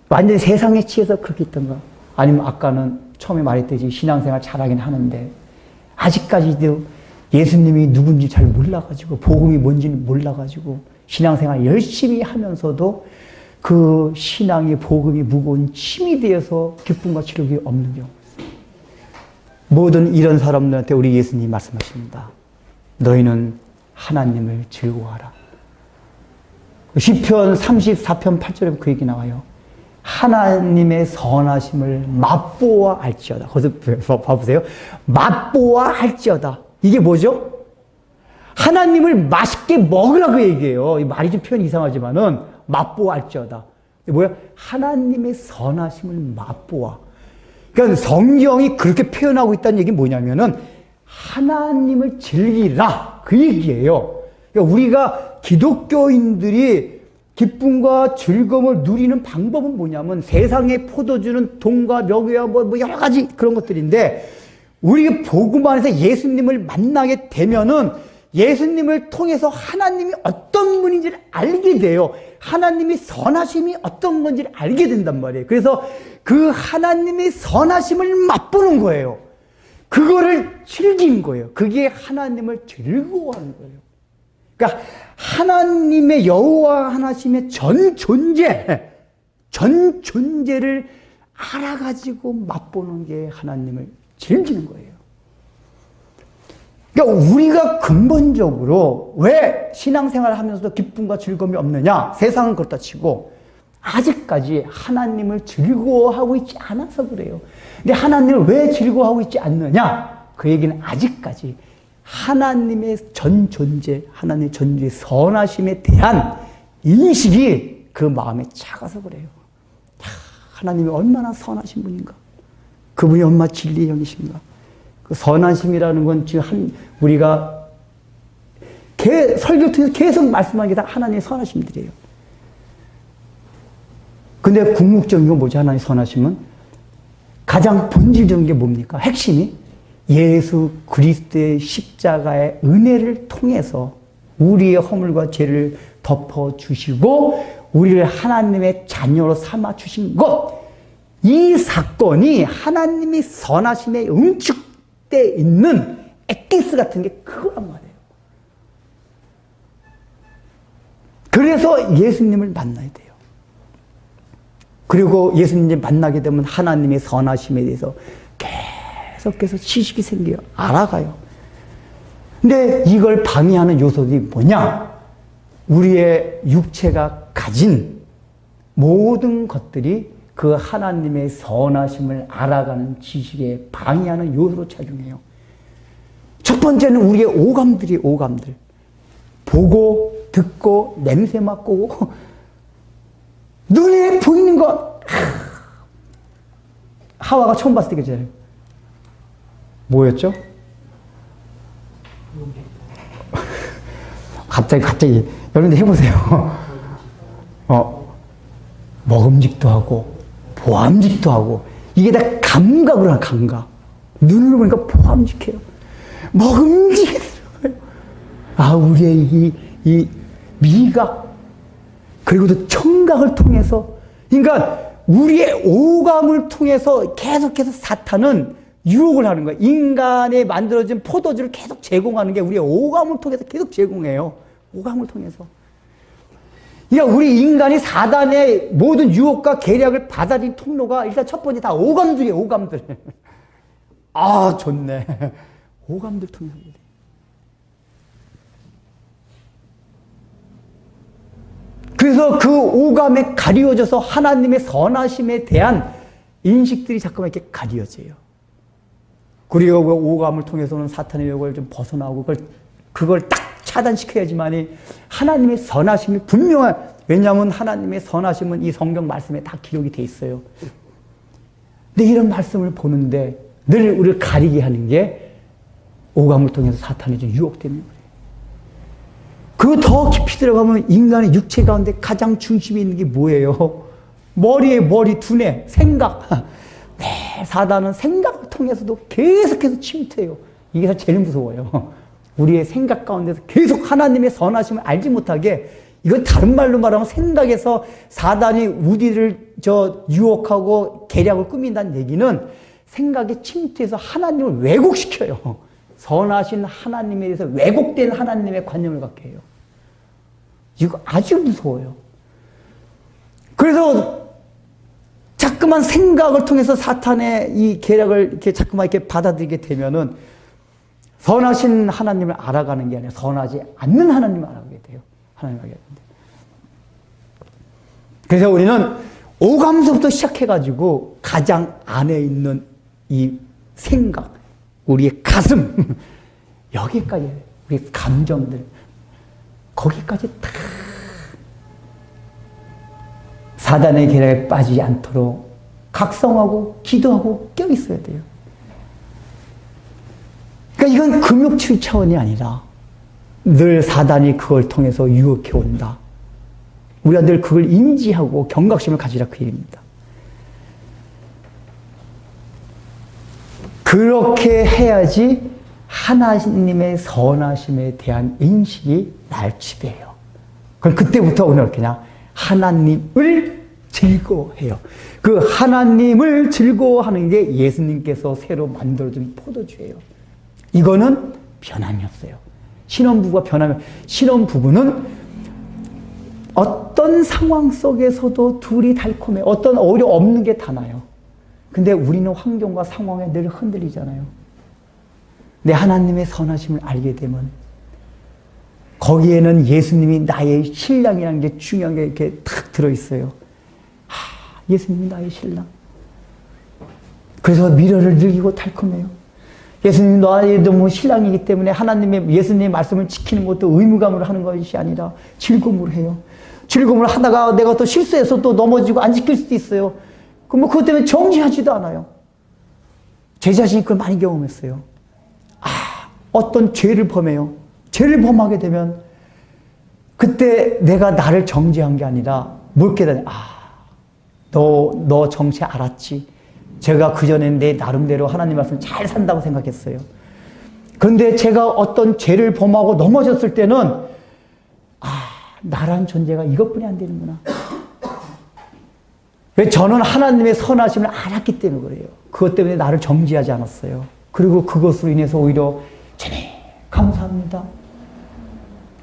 완전히 세상에 취해서 그렇게 있던가. 아니면 아까는 처음에 말했듯이 신앙생활 잘하긴 하는데 아직까지도 예수님이 누군지 잘 몰라가지고 복음이 뭔지는 몰라가지고 신앙생활 열심히 하면서도 그 신앙의 복음이 무거운 짐이 되어서 기쁨과 즐거움이 없는 경우 있어요. 모든 이런 사람들한테 우리 예수님이 말씀하십니다. 너희는 하나님을 즐거워하라. 시편 34편 8절에 그 얘기 나와요. 하나님의 선하심을 맛보아 알지어다. 거기서 봐보세요. 맛보아 알지어다. 이게 뭐죠? 하나님을 맛있게 먹으라고 얘기해요. 이 말이 좀 표현이 이상하지만은 맛보아 알지어다. 뭐야? 하나님의 선하심을 맛보아. 그러니까 성경이 그렇게 표현하고 있다는 얘기는 뭐냐면은 하나님을 즐기라. 그 얘기예요. 그러니까 우리가 기독교인들이 기쁨과 즐거움을 누리는 방법은 뭐냐면 세상의 포도주는 돈과 명예와 뭐 여러 가지 그런 것들인데 우리 복음 안에서 예수님을 만나게 되면은 예수님을 통해서 하나님이 어떤 분인지를 알게 돼요. 하나님이 선하심이 어떤 건지를 알게 된단 말이에요. 그래서 그 하나님의 선하심을 맛보는 거예요. 그거를 즐기는 거예요. 그게 하나님을 즐거워하는 거예요. 그러니까 하나님의 여호와 하나님의 전 존재를 알아가지고 맛보는 게 하나님을 즐기는 거예요. 그러니까 우리가 근본적으로 왜 신앙생활을 하면서도 기쁨과 즐거움이 없느냐? 세상은 그렇다 치고 아직까지 하나님을 즐거워하고 있지 않아서 그래요. 근데 하나님을 왜 즐거워하고 있지 않느냐? 그 얘기는 아직까지 하나님의 전 존재, 하나님의 존재의 선하심에 대한 인식이 그 마음에 작아서 그래요. 하나님이 얼마나 선하신 분인가? 그분이 얼마나 진리의 영이신가? 그 선하심이라는 건 지금 우리가 설교 통해서 계속 말씀하는 게 다 하나님의 선하심들이에요. 근데 궁극적인 건 뭐지? 하나님의 선하심은 가장 본질적인 게 뭡니까? 핵심이 예수 그리스도의 십자가의 은혜를 통해서 우리의 허물과 죄를 덮어주시고 우리를 하나님의 자녀로 삼아주신 것, 이 사건이 하나님이 선하심에 응축되어 있는 엑기스 같은 게 그거란 말이에요. 그래서 예수님을 만나야 돼요. 그리고 예수님을 만나게 되면 하나님의 선하심에 대해서 계속해서 지식이 생겨요. 알아가요. 근데 이걸 방해하는 요소들이 뭐냐? 우리의 육체가 가진 모든 것들이 그 하나님의 선하심을 알아가는 지식에 방해하는 요소로 작용해요. 첫 번째는 우리의 오감들이 오감들. 보고, 듣고, 냄새 맡고, 눈에 보이는 것, 하와가 처음 봤을 때 그잖아요. 뭐였죠? 갑자기 여러분들 해보세요. 먹음직도 하고 보암직도 하고 이게 다 감각으로 하는 감각. 눈으로 보니까 보암직해요. 먹음직해 들어가요. 아, 우리의 이 미각 그리고 또 청각을 통해서, 그러니까 우리의 오감을 통해서 계속해서 사탄은 유혹을 하는 거예요. 인간에 만들어진 포도주를 계속 제공하는 게 우리의 오감을 통해서 계속 제공해요. 오감을 통해서. 그러니까 우리 인간이 사단의 모든 유혹과 계략을 받아들인 통로가 일단 첫 번째 다 오감들이에요. 오감들. 아, 좋네. 오감들 통해서. 그래서 그 오감에 가리워져서 하나님의 선하심에 대한 인식들이 자꾸만 이렇게 가리워져요. 그리고 오감을 통해서는 사탄의 유혹을 좀 벗어나고 그걸 딱 차단시켜야지만이 하나님의 선하심이 분명한, 왜냐하면 하나님의 선하심은 이 성경 말씀에 다 기록이 돼 있어요. 근데 이런 말씀을 보는데 늘 우리를 가리게 하는 게 오감을 통해서 사탄이 좀 유혹되는 거예요. 그리고 더 깊이 들어가면 인간의 육체 가운데 가장 중심에 있는 게 뭐예요? 머리에 머리, 두뇌, 생각. 네, 사단은 생각을 통해서도 계속해서 침투해요. 이게 제일 무서워요. 우리의 생각 가운데서 계속 하나님의 선하심을 알지 못하게, 이건 다른 말로 말하면 생각에서 사단이 우리를 유혹하고 계략을 꾸민다는 얘기는 생각에 침투해서 하나님을 왜곡시켜요. 선하신 하나님에 대해서 왜곡된 하나님의 관념을 갖게 해요. 이거 아주 무서워요. 그래서 자꾸만 생각을 통해서 사탄의 이 계략을 이렇게 자꾸만 이렇게 받아들이게 되면은 선하신 하나님을 알아가는 게 아니라 선하지 않는 하나님을 알아가게 돼요. 하나님을 알게 되는데. 그래서 우리는 오감서부터 시작해가지고 가장 안에 있는 이 생각, 우리의 가슴, 여기까지, 우리 감정들, 거기까지 다 사단의 계략에 빠지지 않도록 각성하고 기도하고 껴있어야 돼요. 그러니까 이건 금욕추위 차원이 아니라 늘 사단이 그걸 통해서 유혹해 온다. 우리가 늘 그걸 인지하고 경각심을 가지라 그 얘기입니다. 그렇게 해야지 하나님의 선하심에 대한 인식이 날 지배해요. 그럼 그때부터 오늘 그냥 하나님을 즐거워해요. 그 하나님을 즐거워하는 게 예수님께서 새로 만들어준 포도주예요. 이거는 변함이 없어요. 신혼부부가 변하면, 신혼부부는 어떤 상황 속에서도 둘이 달콤해. 어떤 오히려 없는 게 다 나요. 근데 우리는 환경과 상황에 늘 흔들리잖아요. 내 하나님의 선하심을 알게 되면 거기에는 예수님이 나의 신랑이라는 게 중요한 게 이렇게 탁 들어있어요. 예수님이 나의 신랑. 그래서 미래를 즐기고 달콤해요. 예수님이 나의 너무 신랑이기 때문에 하나님의 예수님의 말씀을 지키는 것도 의무감으로 하는 것이 아니라 즐거움으로 해요. 즐거움을 하다가 내가 또 실수해서 또 넘어지고 안 지킬 수도 있어요. 그럼 뭐 그것 때문에 정지하지도 않아요. 제 자신이 그걸 많이 경험했어요. 어떤 죄를 범해요. 죄를 범하게 되면 그때 내가 나를 정지한 게 아니라 뭘 깨달아. 너 정체 알았지. 제가 그전엔 내 나름대로 하나님 말씀 잘 산다고 생각했어요. 그런데 제가 어떤 죄를 범하고 넘어졌을 때는 나란 존재가 이것뿐이 안 되는구나. 왜 저는 하나님의 선하심을 알았기 때문에 그래요. 그것 때문에 나를 정지하지 않았어요. 그리고 그것으로 인해서 오히려 주님 감사합니다.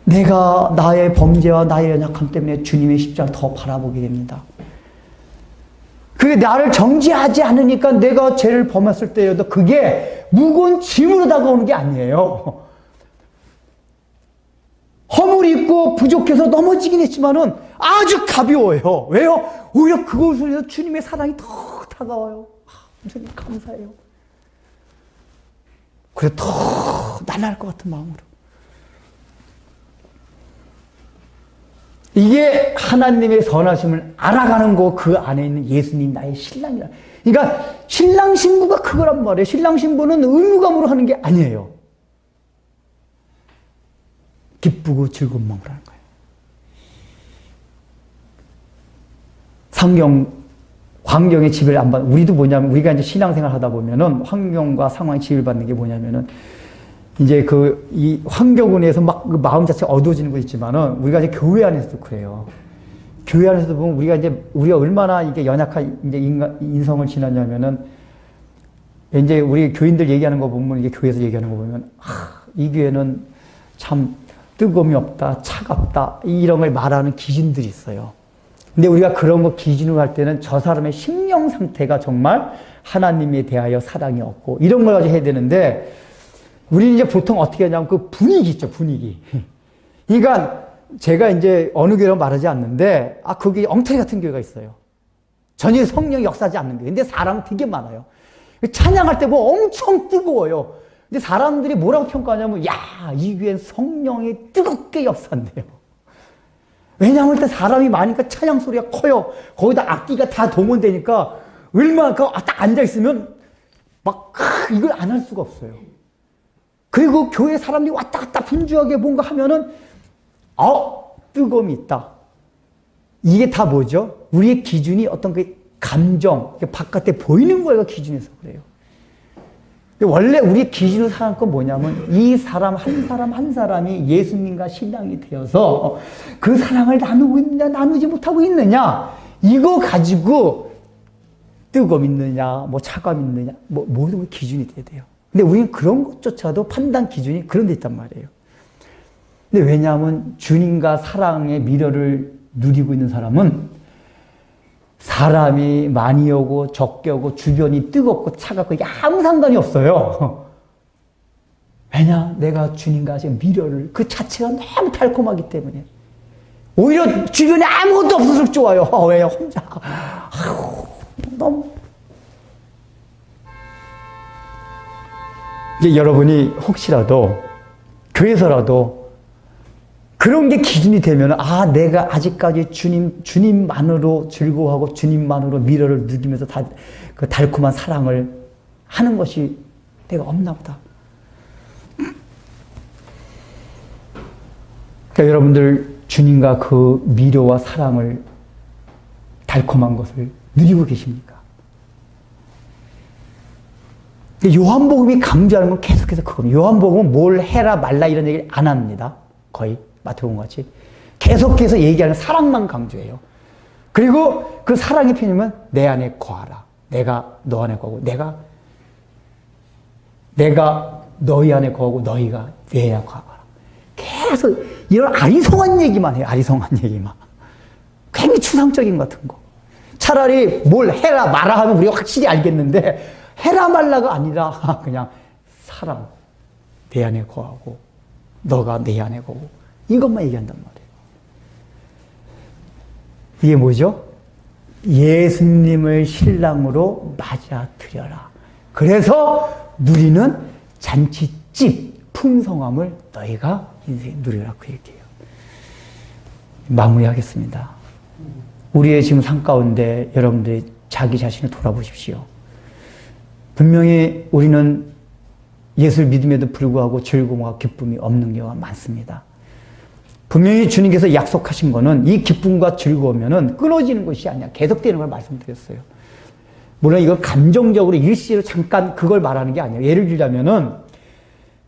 내가 나의 범죄와 나의 연약함 때문에 주님의 십자가를 더 바라보게 됩니다. 그게 나를 정지하지 않으니까 내가 죄를 범했을 때여도 그게 무거운 짐으로 다가오는 게 아니에요. 허물이 있고 부족해서 넘어지긴 했지만은 아주 가벼워요. 왜요? 오히려 그것으로 인해서 주님의 사랑이 더 다가와요. 주님 감사해요. 그래서 더 날아갈 것 같은 마음으로. 이게 하나님의 선하심을 알아가는 거, 그 안에 있는 예수님 나의 신랑이라. 그러니까 신랑 신부가 그거란 말이에요. 신랑 신부는 의무감으로 하는 게 아니에요. 기쁘고 즐거운 마음으로 하는 거예요. 환경의 지배를 안 받는, 우리도 뭐냐면, 우리가 이제 신앙생활 하다 보면은 환경과 상황에 지배를 받는 게 뭐냐면은, 이제 이 환경에 의해서 막 그 마음 자체가 어두워지는 거 있지만은, 우리가 이제 교회 안에서도 그래요. 교회 안에서도 보면 우리가 얼마나 이게 연약한 이제 인성을 지났냐면은, 이제 우리 교인들 얘기하는 거 보면, 이게 교회에서 얘기하는 거 보면, 이 교회는 참 뜨거움이 없다, 차갑다, 이런 걸 말하는 기준들이 있어요. 근데 우리가 그런 거 기준으로 할 때는 저 사람의 심령 상태가 정말 하나님에 대하여 사랑이 없고 이런 걸 가지고 해야 되는데, 우리는 이제 보통 어떻게 하냐면 그 분위기 있죠, 분위기. 그러니까 제가 이제 어느 교회라고 말하지 않는데, 거기 엉터리 같은 교회가 있어요. 전혀 성령이 역사하지 않는 교회. 근데 사람 되게 많아요. 찬양할 때 뭐 엄청 뜨거워요. 근데 사람들이 뭐라고 평가하냐면, 야, 이 교회는 성령이 뜨겁게 역사한대요. 왜냐하면 일단 사람이 많으니까 찬양 소리가 커요. 거기다 악기가 다 동원되니까 얼마나 딱 앉아있으면 막 이걸 안 할 수가 없어요. 그리고 교회 사람들이 왔다 갔다 분주하게 뭔가 하면은 뜨거움이 있다. 이게 다 뭐죠? 우리의 기준이 어떤 그 감정, 바깥에 보이는 거가 기준에서 그래요. 원래 우리 기준으로 사는 건 뭐냐면, 이 사람 한 사람이 예수님과 신랑이 되어서 그 사랑을 나누고 있느냐, 나누지 못하고 있느냐, 이거 가지고 뜨거움 있느냐, 뭐 차감 있느냐, 모든 기준이 돼야 돼요. 근데 우리는 그런 것조차도 판단 기준이 그런 데 있단 말이에요. 근데 왜냐하면 주님과 사랑의 미래를 누리고 있는 사람은 사람이 많이 오고 적게 오고 주변이 뜨겁고 차갑고 이게 아무 상관이 없어요. 왜냐? 내가 주님과 지금 미래를 그 자체가 너무 달콤하기 때문에. 오히려 주변에 아무것도 없어서 좋아요. 왜요? 혼자. 너무. 이제 여러분이 혹시라도 교회에서라도 그런 게 기준이 되면, 내가 아직까지 주님만으로 즐거워하고 주님만으로 미래를 누리면서 그 달콤한 사랑을 하는 것이 내가 없나 보다. 그러니까 여러분들 주님과 그 미래와 사랑을, 달콤한 것을 누리고 계십니까? 요한복음이 강조하는 건 계속해서 그겁니다. 요한복음은 뭘 해라 말라 이런 얘기를 안 합니다. 거의. 마태복음 같이 계속해서 얘기하는 사랑만 강조해요. 그리고 그 사랑의 표현이면 내 안에 거하라. 내가 너 안에 거하고 내가 너희 안에 거하고 너희가 내 안에 거하라. 계속 이런 아리송한 얘기만 해요. 아리송한 얘기만. 굉장히 추상적인 것 같은 거. 차라리 뭘 해라 마라 하면 우리가 확실히 알겠는데, 해라 말라가 아니라 그냥 사랑, 내 안에 거하고 너가 내 안에 거하고 이것만 얘기한단 말이에요. 이게 뭐죠? 예수님을 신랑으로 맞아들여라. 그래서 누리는 잔치집 풍성함을 너희가 인생에 누리라, 그 얘기예요. 마무리하겠습니다. 우리의 지금 삶 가운데 여러분들이 자기 자신을 돌아보십시오. 분명히 우리는 예수를 믿음에도 불구하고 즐거움과 기쁨이 없는 경우가 많습니다. 분명히 주님께서 약속하신 거는 이 기쁨과 즐거우면은 끊어지는 것이 아니야. 계속되는 걸 말씀드렸어요. 물론 이건 감정적으로 일시로 잠깐 그걸 말하는 게 아니에요. 예를 들자면은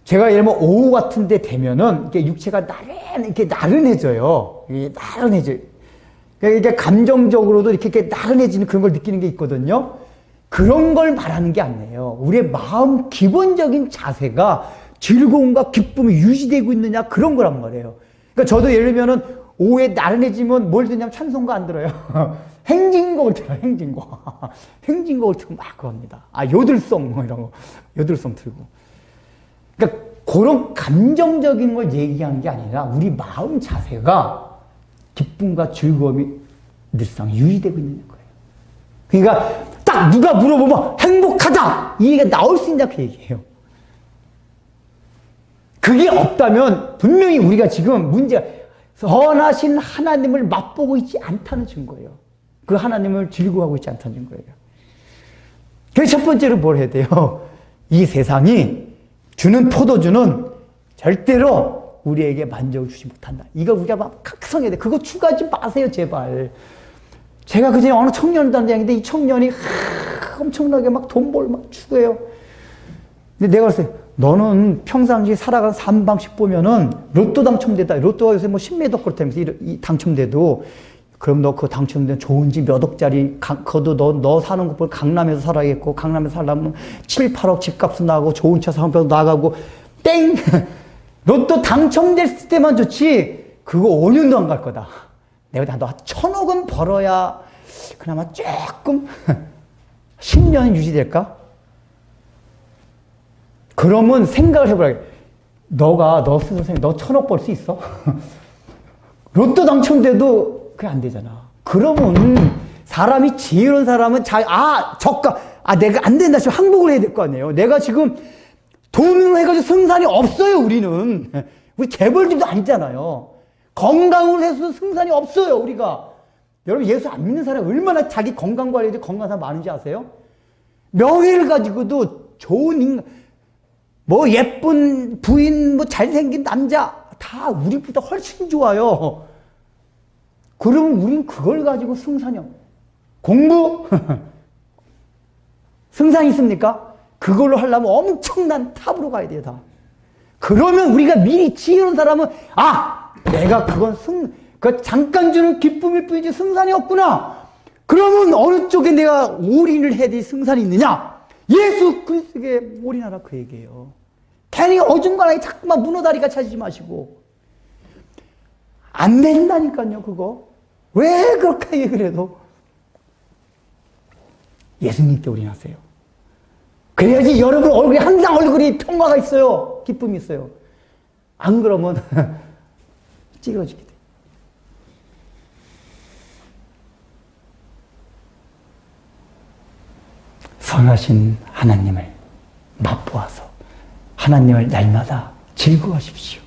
제가 예를 들면 오후 같은 데 되면은 이렇게 육체가 이렇게 나른해져요. 나른해져요. 그러니까 감정적으로도 이렇게 나른해지는 그런 걸 느끼는 게 있거든요. 그런 걸 말하는 게 아니에요. 우리의 마음 기본적인 자세가 즐거움과 기쁨이 유지되고 있느냐, 그런 거란 말이에요. 그러니까 저도 예를 들면은 오후에 나른해지면 뭘 듣냐면 찬송가 안 들어요. 행진곡을 들어요, 행진곡. 행진곡을 틀고 막 그럽니다. 요들송, 뭐 이런 거. 요들송 틀고. 그러니까 그런 감정적인 걸 얘기하는 게 아니라 우리 마음 자세가 기쁨과 즐거움이 늘상 유지되고 있는 거예요. 그러니까 딱 누가 물어보면 행복하다! 이 얘기가 나올 수 있냐, 그 얘기예요. 그게 없다면 분명히 우리가 지금 문제가, 선하신 하나님을 맛보고 있지 않다는 증거예요. 그 하나님을 즐거워하고 있지 않다는 증거예요. 그래서 첫 번째로 뭘 해야 돼요? 이 세상이 주는 포도주는 절대로 우리에게 만족을 주지 못한다. 이거 우리가 막 각성해야 돼. 그거 추가하지 마세요, 제발. 제가 그전에 어느 청년단장인데 이 청년이 엄청나게 막 돈 벌 막 추구해요. 근데 내가 그랬어요. 너는 평상시 살아가는 삶 방식 보면은 로또 당첨됐다. 로또가 요새 뭐 10매도 그렇다면서 당첨돼도 그럼 너 그거 당첨된 좋은 집 몇 억짜리 그것도 너 사는 곳 보면 강남에서 살아야겠고 강남에서 살려면 7, 8억 집값도 나가고 좋은 차 상표도 나가고 땡! 로또 당첨됐을 때만 좋지 그거 5년도 안 갈 거다. 내가 너 1,000억은 벌어야 그나마 조금 10년은 유지될까? 그러면 생각을 해보라. 너 스스로 생각, 너 1,000억 벌 수 있어? 로또 당첨돼도 그게 안 되잖아. 그러면 사람이 지혜로운 사람은 내가 안 된다 싶으면 항복을 해야 될 거 아니에요. 내가 지금 돈으로 해가지고 승산이 없어요, 우리는. 우리 재벌집도 아니잖아요. 건강을 해서 승산이 없어요, 우리가. 여러분, 예수 안 믿는 사람이 얼마나 자기 건강 관리에 건강한 사람 많은지 아세요? 명예를 가지고도 좋은 인간, 뭐 예쁜 부인, 뭐 잘생긴 남자, 다 우리보다 훨씬 좋아요. 그러면 우린 그걸 가지고 승산이 공부? 승산이 있습니까? 그걸로 하려면 엄청난 탑으로 가야 돼요, 다. 그러면 우리가 미리 지혜로운 사람은, 내가 그건 잠깐 주는 기쁨일 뿐이지 승산이 없구나. 그러면 어느 쪽에 내가 올인을 해야 될 승산이 있느냐? 예수 그리스도에 올인하라 그 얘기예요. 괜히 어중간하게 자꾸만 문어다리가 찾지 마시고. 안 된다니까요, 그거. 왜 그렇게 얘기를 해도? 예수님께 올인하세요. 그래야지 여러분 얼굴에 항상 얼굴이 평화가 있어요. 기쁨이 있어요. 안 그러면 찌그러지게 돼요. 선하신 하나님을 맛보아서 하나님을 날마다 즐거워하십시오.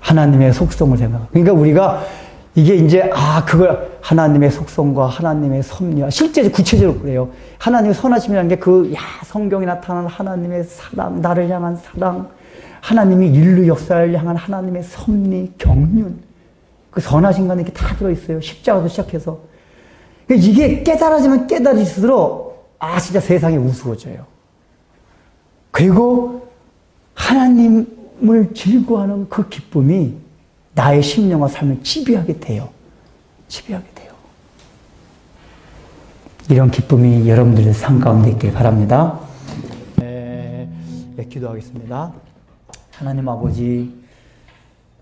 하나님의 속성을 생각하고. 그러니까 우리가 이게 이제 그걸 하나님의 속성과 하나님의 섭리와 실제 구체적으로 그래요. 하나님의 선하심이라는 게 성경에 나타나는 하나님의 사랑, 나를 향한 사랑, 하나님이 인류 역사를 향한 하나님의 섭리, 경륜, 그 선하신 간에 이게 다 들어있어요. 십자가도 시작해서. 이게 깨달아지면 깨달을수록 진짜 세상이 우스워져요. 그리고 하나님을 즐거워하는 그 기쁨이 나의 심령과 삶을 지배하게 돼요. 지배하게 돼요. 이런 기쁨이 여러분들의 삶 가운데 있길 바랍니다. 네, 기도하겠습니다. 하나님 아버지,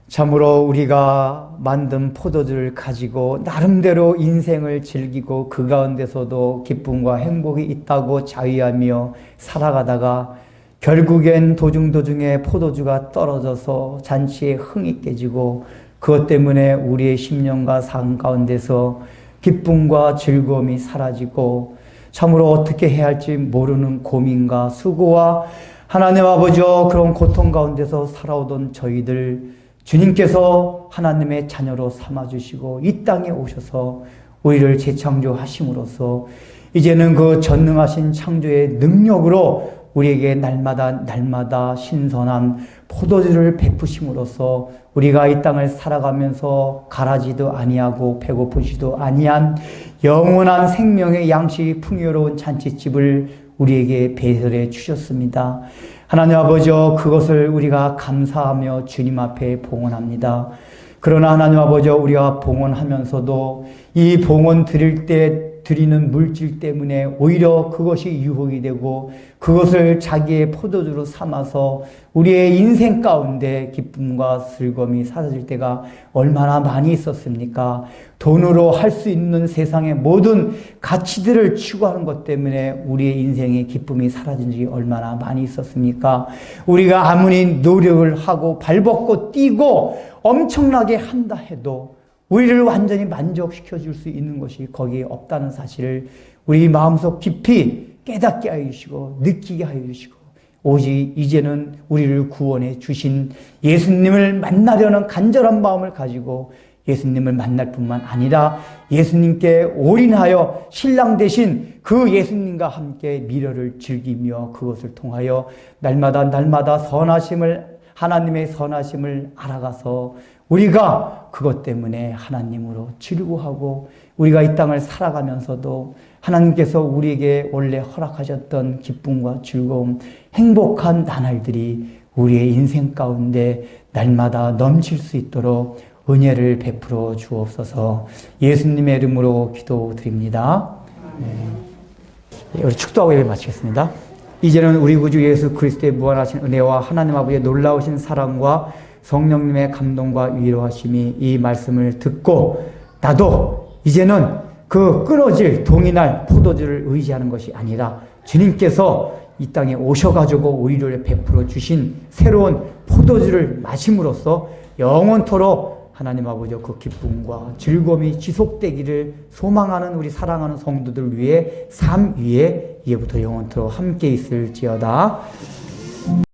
참으로 우리가 만든 포도주를 가지고 나름대로 인생을 즐기고 그 가운데서도 기쁨과 행복이 있다고 자위하며 살아가다가 결국엔 도중에 포도주가 떨어져서 잔치에 흥이 깨지고 그것 때문에 우리의 심령과 삶 가운데서 기쁨과 즐거움이 사라지고 참으로 어떻게 해야 할지 모르는 고민과 수고와 하나님 아버지여 그런 고통 가운데서 살아오던 저희들 주님께서 하나님의 자녀로 삼아주시고 이 땅에 오셔서 우리를 재창조하심으로써 이제는 그 전능하신 창조의 능력으로 우리에게 날마다 신선한 포도주를 베푸심으로써 우리가 이 땅을 살아가면서 가라지도 아니하고 배고프지도 아니한 영원한 생명의 양식이 풍요로운 잔치집을 우리에게 배설해 주셨습니다. 하나님 아버지여 그것을 우리가 감사하며 주님 앞에 봉헌합니다. 그러나 하나님 아버지여 우리가 봉헌하면서도 이 봉헌 드릴 때 드리는 물질 때문에 오히려 그것이 유혹이 되고 그것을 자기의 포도주로 삼아서 우리의 인생 가운데 기쁨과 즐거움이 사라질 때가 얼마나 많이 있었습니까? 돈으로 할 수 있는 세상의 모든 가치들을 추구하는 것 때문에 우리의 인생의 기쁨이 사라진 적이 얼마나 많이 있었습니까? 우리가 아무리 노력을 하고 발벗고 뛰고 엄청나게 한다 해도 우리를 완전히 만족시켜 줄 수 있는 것이 거기에 없다는 사실을 우리 마음속 깊이 깨닫게 하여 주시고 느끼게 하여 주시고 오직 이제는 우리를 구원해 주신 예수님을 만나려는 간절한 마음을 가지고 예수님을 만날 뿐만 아니라 예수님께 올인하여 신랑 되신 그 예수님과 함께 미래를 즐기며 그것을 통하여 날마다 하나님의 선하심을 알아가서 우리가 그것 때문에 하나님으로 즐거워하고 우리가 이 땅을 살아가면서도 하나님께서 우리에게 원래 허락하셨던 기쁨과 즐거움, 행복한 나날들이 우리의 인생 가운데 날마다 넘칠 수 있도록 은혜를 베풀어 주옵소서. 예수님의 이름으로 기도드립니다. 우리 축도하고 예배 마치겠습니다. 이제는 우리 구주 예수 그리스도의 무한하신 은혜와 하나님 아버지의 놀라우신 사랑과 성령님의 감동과 위로하심이 이 말씀을 듣고 나도 이제는 그 끊어질 동이날 포도주를 의지하는 것이 아니라 주님께서 이 땅에 오셔가지고 의를 베풀어 주신 새로운 포도주를 마심으로써 영원토록 하나님 아버지의 그 기쁨과 즐거움이 지속되기를 소망하는 우리 사랑하는 성도들 위해 삶 위에 이제부터 영원토록 함께 있을지어다.